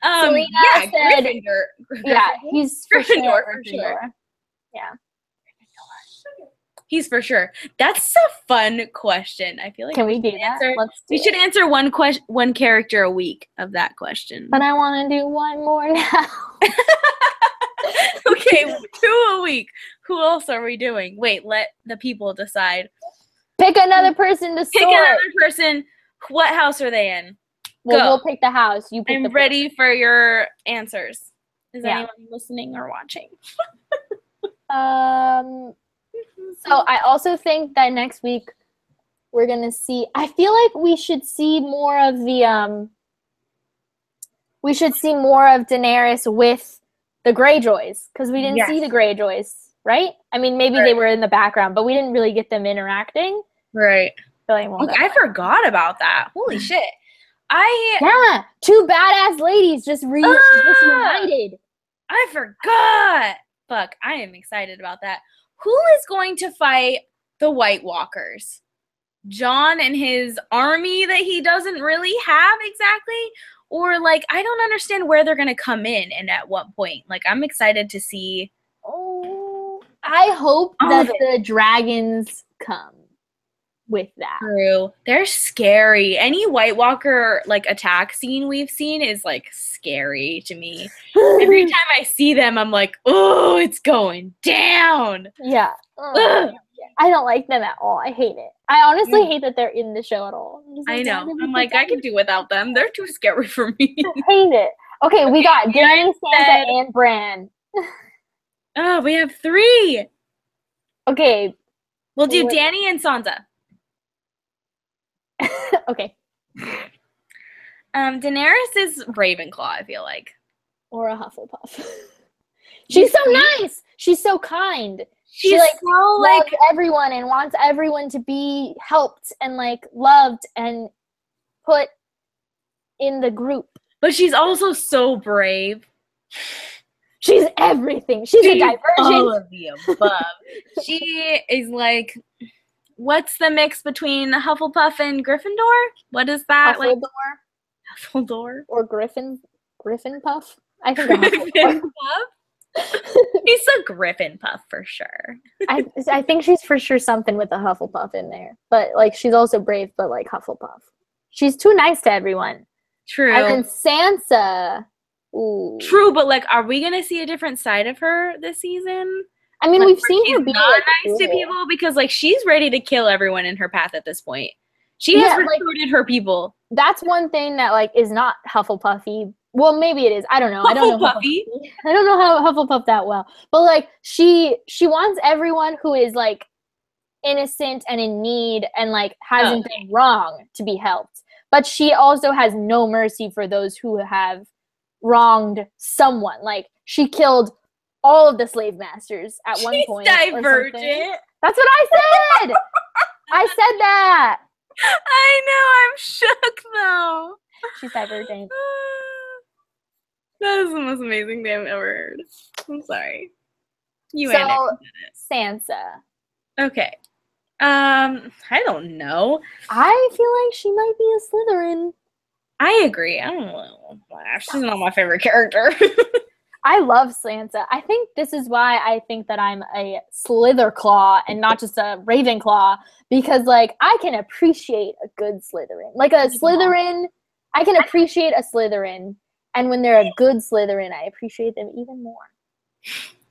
Selena said, Gryffindor. Yeah, he's for Gryffindor, sure. Yeah. He's for sure. That's a fun question. I feel like can we do that? We should answer one character a week of that question. But I want to do one more now. Okay, 2 a week. Who else are we doing? Wait, let the people decide. Pick another person to sort. Pick another person. What house are they in? Well, we'll pick the house. You pick I'm ready for your answers. Is anyone listening or watching? So I also think that next week we're gonna see. I feel like we should see more of the Daenerys with the Greyjoys, because we didn't see the Greyjoys, right? I mean, maybe they were in the background, but we didn't really get them interacting. Right. So I won't I forgot about that. Holy shit. Yeah, 2 badass ladies just reunited. I forgot. Fuck, I am excited about that. Who is going to fight the White Walkers? John and his army that he doesn't really have exactly? Or, like, I don't understand where they're going to come in and at what point. Like, I'm excited to see. Oh, I hope that the dragons come with that. True. They're scary. Any White Walker, like, attack scene we've seen is, like, scary to me. Every time I see them, I'm like, oh, it's going down. Yeah. I don't like them at all. I hate it. I honestly hate that they're in the show at all. I know. I'm like, I can do without them. They're too scary for me. I hate it. Okay, we got Danny, Sansa, and Bran. Oh, we have 3. Okay. We'll do Danny and Sansa. Okay. Daenerys is Ravenclaw, I feel like. Or a Hufflepuff. She's so nice. She's so kind. She like so loves everyone and wants everyone to be helped and like loved and put in the group. But she's also so brave. She's everything. She's a divergent. All of the above. She is like, what's the mix between Hufflepuff and Gryffindor? What is that? Huffledore? Huffledore? Or Griffin Puff? I think Griffin Puff? He's a Griffin Puff for sure. I think she's for sure something with a Hufflepuff in there. But like she's also brave, but like Hufflepuff. She's too nice to everyone. True. And then Sansa. Ooh. True, but like, are we gonna see a different side of her this season? I mean, like, we've seen her be not like, nice to people because like she's ready to kill everyone in her path at this point. She has recruited her people. That's one thing that like is not Hufflepuffy. Well, maybe it is. I don't know. I don't know how Hufflepuff that well. But like she wants everyone who is like innocent and in need and like hasn't been wrong to be helped. But she also has no mercy for those who have wronged someone. Like she killed all of the slave masters at one point. She's divergent. That's what I said. I said that. I know. I'm shook though. She's divergent. That is the most amazing thing I've ever heard. I'm sorry. So Sansa. Okay. I don't know. I feel like she might be a Slytherin. I agree. I don't know. She's not my favorite character. I love Sansa. I think this is why I think that I'm a Slitherclaw and not just a Ravenclaw, because like I can appreciate a good Slytherin. Like a Slytherin, I can appreciate a Slytherin, and when they're a good Slytherin, I appreciate them even more.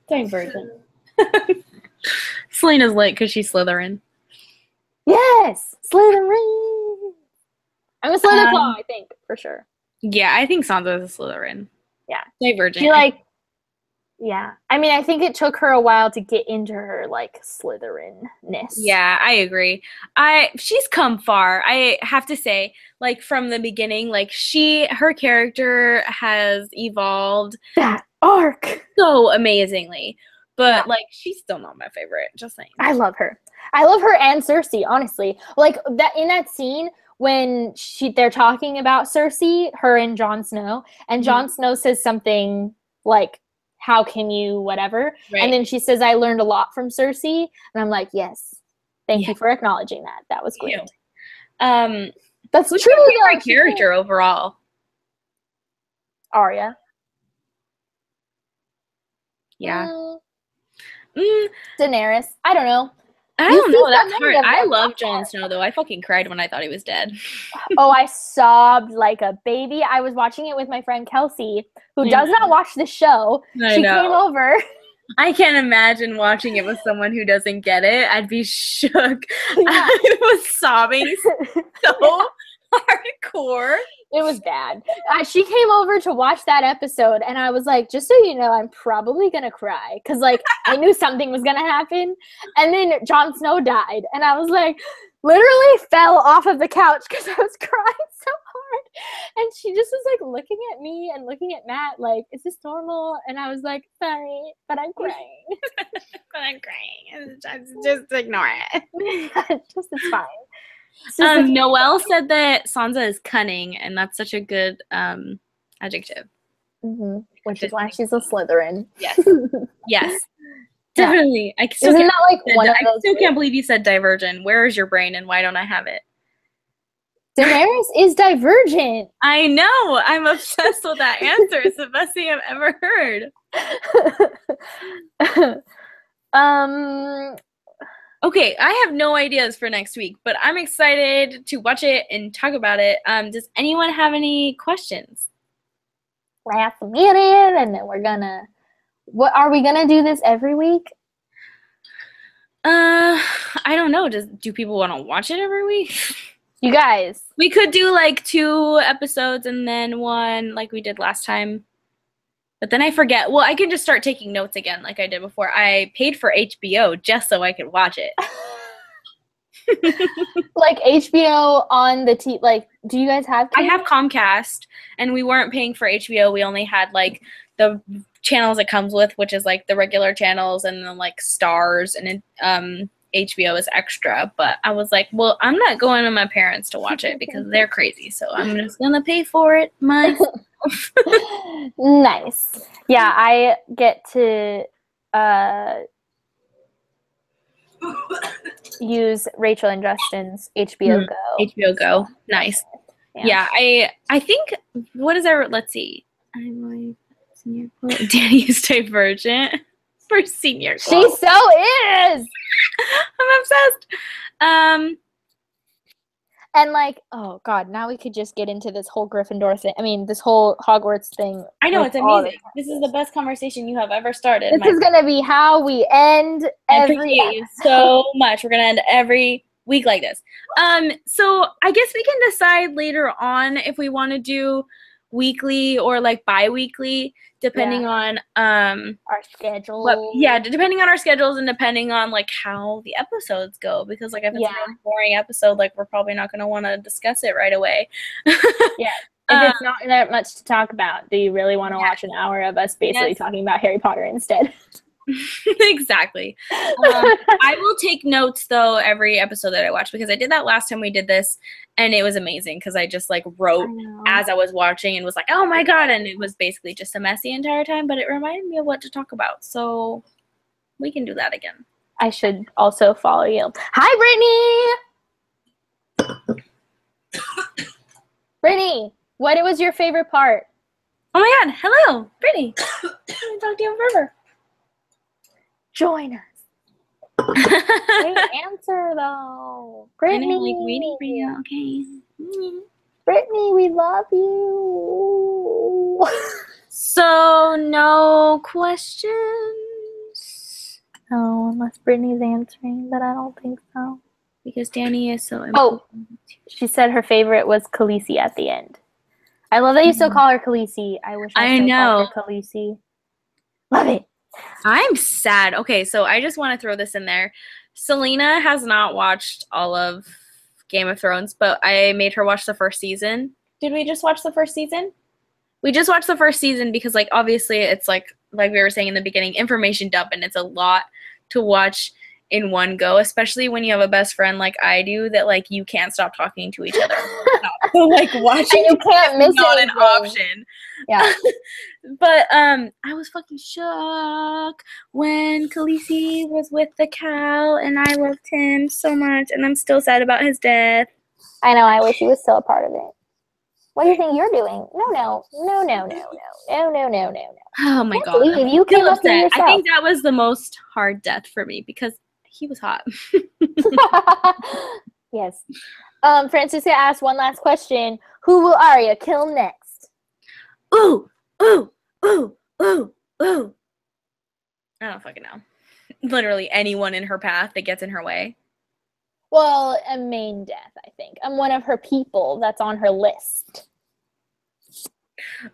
Divergent. Selena's late because she's Slytherin. Yes, Slytherin. I'm a Slitherclaw, I think, for sure. Yeah, I think Sansa is a Slytherin. Yeah. Divergent. She like, yeah. I mean, I think it took her a while to get into her like Slytherin-ness. Yeah, I agree. She's come far. I have to say, like from the beginning, like her character has evolved that arc so amazingly. But like she's still not my favorite, just saying. I love her. I love her and Cersei, honestly. Like that in that scene when they're talking about Cersei, her and Jon Snow, and Jon Snow says something like, how can you whatever? Right. And then she says, I learned a lot from Cersei. And I'm like, yes, thank you for acknowledging that. That was great. That's who's true. Your favorite character overall? Arya. Yeah. Daenerys. I don't know. I don't know. That's hard. I love Jon Snow, though. I fucking cried when I thought he was dead. Oh, I sobbed like a baby. I was watching it with my friend Kelsey, who does not watch the show. She came over. I can't imagine watching it with someone who doesn't get it. I'd be shook. Yeah. I was sobbing so hardcore. It was bad. She came over to watch that episode, and I was like, just so you know, I'm probably going to cry. Because, like, I knew something was going to happen. And then Jon Snow died. And I was like, literally fell off of the couch because I was crying so hard. And she just was like looking at me and looking at Matt like, is this normal? And I was like, sorry, but I'm crying. But I'm crying. Just ignore it. It's fine. It's just Noelle said that Sansa is cunning, and that's such a good adjective. Mm-hmm. Which is why she's a Slytherin. Yes. Yes. Definitely. I still Isn't that like one of those? I still can't believe you said Divergent. Where is your brain, and why don't I have it? Daenerys is Divergent. I know. I'm obsessed with that answer. It's the best thing I've ever heard. Okay, I have no ideas for next week, but I'm excited to watch it and talk about it. Does anyone have any questions? Last minute, and then we're gonna. What are we gonna do this every week? I don't know. Do people want to watch it every week? You guys, we could do like 2 episodes and then 1 like we did last time. But then I forget. Well, I can just start taking notes again like I did before. I paid for HBO just so I could watch it. Like HBO on the like, do you guys have cable? I have Comcast, and we weren't paying for HBO. We only had like the channels it comes with, which is like the regular channels and then like Stars, and HBO is extra. But I was like, well, I'm not going to my parents to watch it because they're crazy, so I'm just gonna pay for it myself. Nice. Yeah, I get to use Rachel and Justin's HBO Go. HBO Go. Nice. Yeah, I think, what is our, let's see. I'm like, Danny's Divergent for senior club. She so is! I'm obsessed. And like, oh god, now we could just get into this whole Gryffindor thing. I mean, this whole Hogwarts thing. I know, it's amazing. This is the best conversation you have ever started. This is gonna be how we end every episode. So much. We're gonna end every week like this. So I guess we can decide later on if we want to do weekly or like bi-weekly, depending on our schedule. Depending on our schedules and depending on like how the episodes go, because like if it's a really boring episode, like we're probably not going to want to discuss it right away. Yeah, if it's not that much to talk about, do you really want to watch an hour of us basically talking about Harry Potter instead? Exactly. I will take notes though every episode that I watch, because I did that last time we did this and it was amazing because I just like wrote as I was watching and was like, oh my god, and it was basically just a mess the entire time, but it reminded me of what to talk about, so we can do that again. I should also follow you. Hi, Brittany! Brittany, what was your favorite part? Oh my god, hello, Brittany. I haven't talked to you in forever. Join us. Great answer, though. Brittany. I know, like, waiting for you. Okay. Brittany, we love you. So, no questions? No, unless Brittany's answering, but I don't think so. Because Danny is so important. Oh, she said her favorite was Khaleesi at the end. I love that you still call her Khaleesi. I wish I still called her Khaleesi. Love it. I'm sad. Okay, so I just want to throw this in there. Selena has not watched all of Game of Thrones, but I made her watch the first season. Did we just watch the first season? We just watched the first season because, like, obviously it's like we were saying in the beginning, information dump, and it's a lot to watch in one go, especially when you have a best friend like I do that, like, you can't stop talking to each other. So, like, watching and you can't miss not anything. An option. Yeah. But I was fucking shook when Khaleesi was with the cow, and I loved him so much, and I'm still sad about his death. I know, I wish he was still a part of it. What do you think you're doing? No. Oh my god. Leave. You came up here yourself. I think that was the most hard death for me because he was hot. Yes. Francisca asked one last question. Who will Arya kill next? Ooh. I don't fucking know. Literally anyone in her path that gets in her way. Well, a main death, I think. I'm one of her people that's on her list.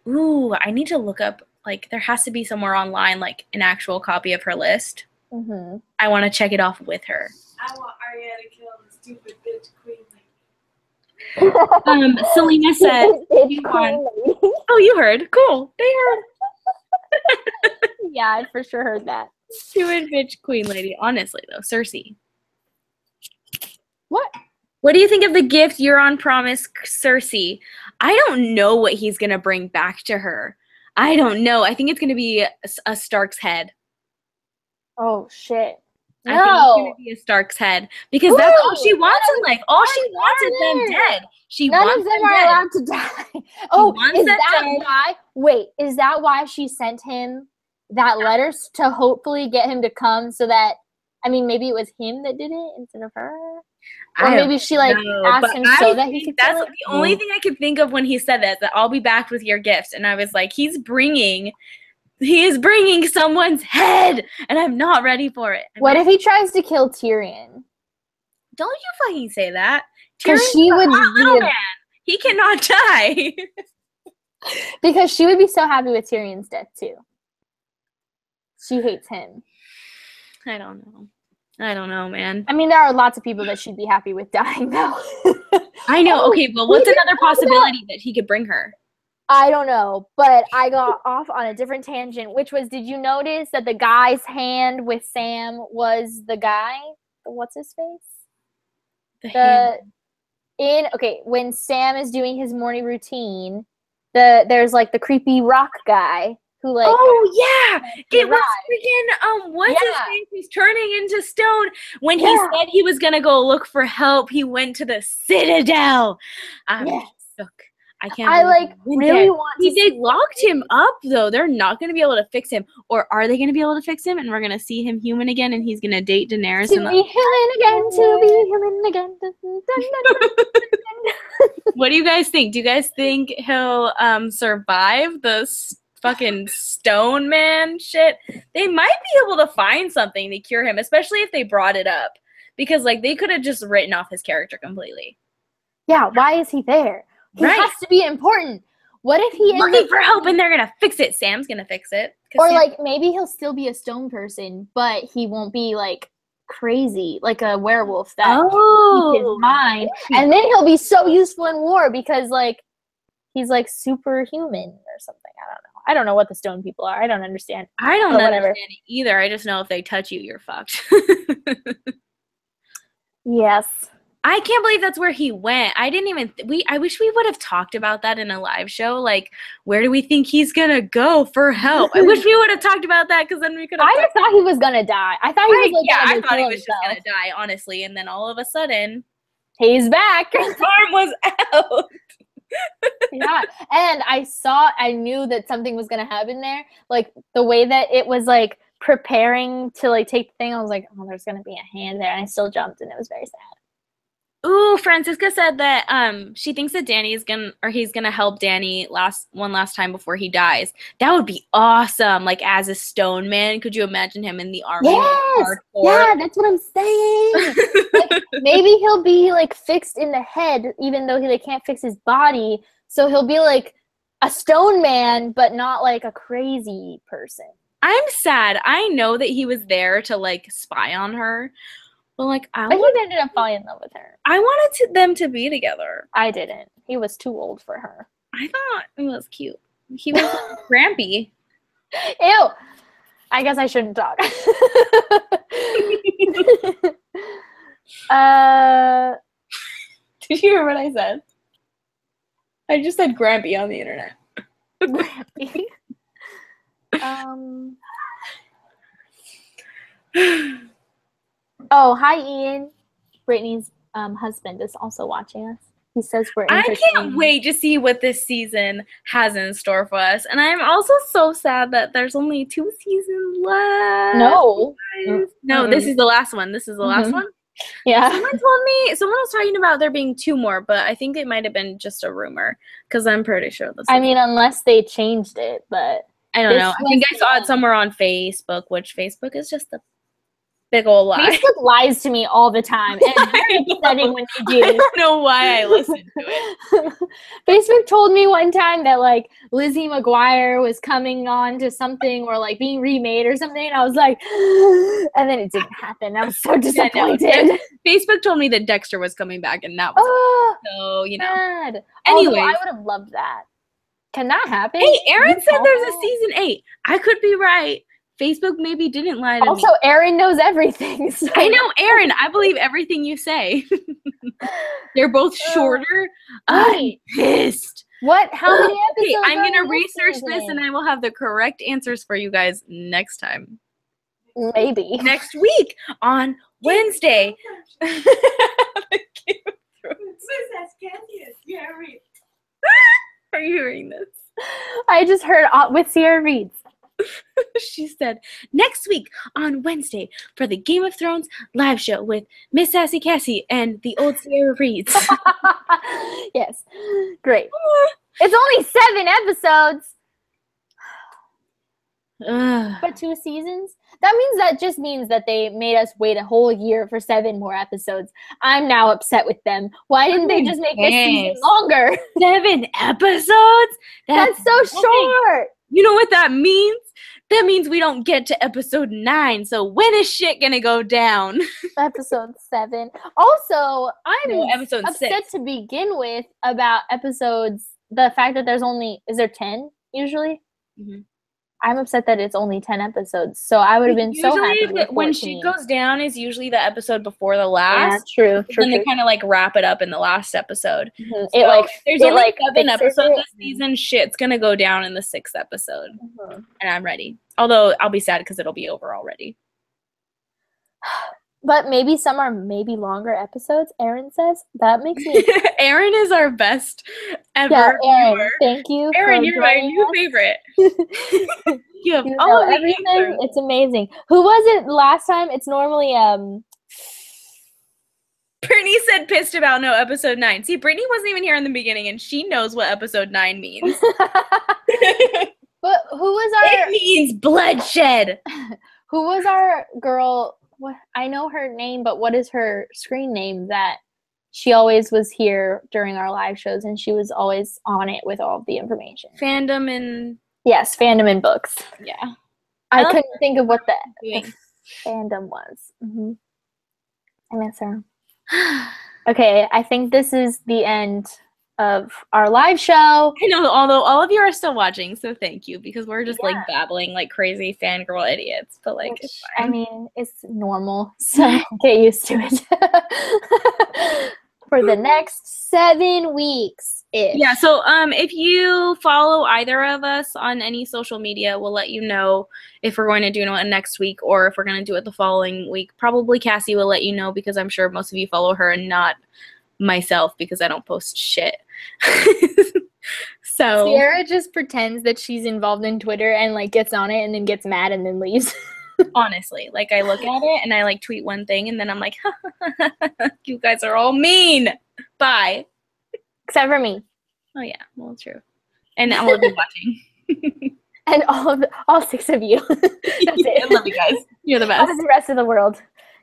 Ooh, I need to look up, like, there has to be somewhere online, like, an actual copy of her list. Mm-hmm. I want to check it off with her. I want Arya to kill the stupid bitch Queen. Selena said, oh, you heard. Cool. They heard. Yeah, I for sure heard that. Stupid bitch queen lady. Honestly, though, Cersei. What? What do you think of the gift you're on promise, Cersei? I don't know what he's going to bring back to her. I don't know. I think it's going to be a Stark's head. Oh, shit. I think it's going to be a Stark's head. Because that's all she wants in life. All she wants is them dead. None of them are allowed to die. Oh, is that why? Wait, is that why she sent him that letter to hopefully get him to come so that, I mean, maybe it was him that did it instead of her? Or maybe she, like, asked him so that he could That's the only thing I could think of when he said that I'll be back with your gifts. And I was like, he is bringing someone's head, and I'm not ready for it. What if he tries to kill Tyrion? Don't you fucking say that. Because she would little man. He cannot die. Because she would be so happy with Tyrion's death, too. She hates him. I don't know, man. I mean, there are lots of people that she'd be happy with dying, though. I know. Okay, but what's another possibility that he could bring her? I don't know, but I got off on a different tangent, which was, did you notice that the guy's hand with Sam was the guy? What's his face? When Sam is doing his morning routine, there's like the creepy rock guy who like. Oh yeah, it was freaking what's his name? He's turning into stone. When he said he was gonna go look for help, he went to the Citadel. I'm shook. I can't. Really want to. They locked him up though. They're not going to be able to fix him, or are they going to be able to fix him? And we're going to see him human again, and he's going to date Daenerys. To be human again. What do you guys think? Do you guys think he'll survive this fucking stone man shit? They might be able to find something to cure him, especially if they brought it up, because like they could have just written off his character completely. Yeah, why is he there? He has to be important. What if he looking for help and they're gonna fix it? Sam's gonna fix it. Or like maybe he'll still be a stone person, but he won't be like crazy, like a werewolf that keep his mind. And then he'll be so useful in war because like he's like superhuman or something. I don't know what the stone people are. I don't understand. I don't understand it either. I just know if they touch you, you're fucked. Yes. I can't believe that's where he went. I didn't even I wish we would have talked about that in a live show. Like, where do we think he's gonna go for help? I wish we would have talked about that because then we could have. I just thought he was gonna die. I thought he was like I thought he was just gonna die, honestly. And then all of a sudden, he's back. His arm was out. Yeah, and I knew that something was gonna happen there. Like the way that it was like preparing to like take the thing, I was like, oh, there's gonna be a hand there, and I still jumped, and it was very sad. Ooh, Francisca said that she thinks that he's gonna help Danny one last time before he dies. That would be awesome. Like as a stone man, could you imagine him in the army? Yes, yeah, that's what I'm saying. Like, maybe he'll be like fixed in the head, even though they can't fix his body. So he'll be like a stone man, but not like a crazy person. I'm sad. I know that he was there to like spy on her. But like, he ended up falling in love with her. I wanted them to be together. I didn't. He was too old for her. I thought it was cute. He was grampy. Ew. I guess I shouldn't talk. Did you hear what I said? I just said grampy on the internet. Grampy. Oh, hi, Ian. Brittany's husband is also watching us. He says we're entertaining. I can't wait to see what this season has in store for us. And I'm also so sad that there's only 2 seasons left. No. No, this is the last one. This is the last one? Yeah. Someone was talking about there being 2 more, but I think it might have been just a rumor because I'm pretty sure this. I mean, unless they changed it, but. I don't know. I think I saw it somewhere on Facebook, which Facebook is just the big old lie. Facebook lies to me all the time, and it's very upsetting when they do. I don't know why I listened to it. Facebook told me one time that like Lizzie McGuire was coming on to something or like being remade or something, and I was like, and then it didn't happen. I was so disappointed. Yeah, no. Facebook told me that Dexter was coming back, and that was so, you know. Sad. Anyways, I would have loved that. Can that happen? Hey, Aaron said there's a season 8. I could be right. Facebook maybe didn't lie to me. Also, Aaron knows everything. So. I know, Aaron. I believe everything you say. They're both shorter. I'm pissed. What? How many episodes? Okay, I'm going to research this, and I will have the correct answers for you guys next time. Maybe. Next week on Wednesday. Are you hearing this? I just heard with Sierra Reeds. She said, next week on Wednesday for the Game of Thrones live show with MissSassyKassie and the old Sierra Reeds. Yes. Great. It's only 7 episodes. But 2 seasons? That just means that they made us wait a whole year for 7 more episodes. I'm now upset with them. Why didn't they just make this season longer? 7 episodes? That's so short. You know what that means? That means we don't get to episode 9. So when is shit gonna go down? Episode 7. Also, I'm episode upset 6. to begin with about episodes. The fact that is there 10 usually? Mm-hmm. I'm upset that it's only 10 episodes. So I would have been so happy with 14. When she goes down is usually the episode before the last. Yeah, true. Then they kind of like wrap it up in the last episode. Mm-hmm. So there's only 7 episodes this season. Shit's gonna go down in the 6th episode, and I'm ready. Although I'll be sad because it'll be over already. But maybe some are longer episodes, Aaron says. That makes me... Aaron is our best ever. Yeah, Aaron, thank you. Aaron, you're my new favorite. You have all everything. Answers. It's amazing. Who was it last time? It's normally... Brittany said pissed about no episode 9. See, Brittany wasn't even here in the beginning, and she knows what episode 9 means. But who was our... It means bloodshed. Who was our girl... What, I know her name, but what is her screen name that she always was here during our live shows and she was always on it with all of the information? Fandom and... Yes, Fandom and Books. Yeah. I couldn't think of what the fandom was. Mm-hmm. I miss her. Okay, I think this is the end of our live show. I know, although all of you are still watching, so thank you, because we're just like babbling like crazy fangirl idiots, but like it's fine. I mean, it's normal, so get used to it. For the next 7 weeks. Yeah, so if you follow either of us on any social media, we'll let you know if we're going to do it next week or if we're going to do it the following week. Probably Cassie will let you know because I'm sure most of you follow her and not myself because I don't post shit. So Sierra just pretends that she's involved in Twitter and like gets on it and then gets mad and then leaves. Honestly, like I look at it and I like tweet one thing and then I'm like, you guys are all mean. Bye. Except for me. Oh yeah, well true. And all of you watching. And all 6 of you. That's it. I love you guys. You're the best. All the rest of the world.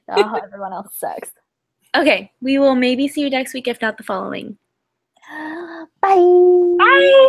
Oh, everyone else sucks. Okay, we will maybe see you next week, if not the following. Bye. Bye.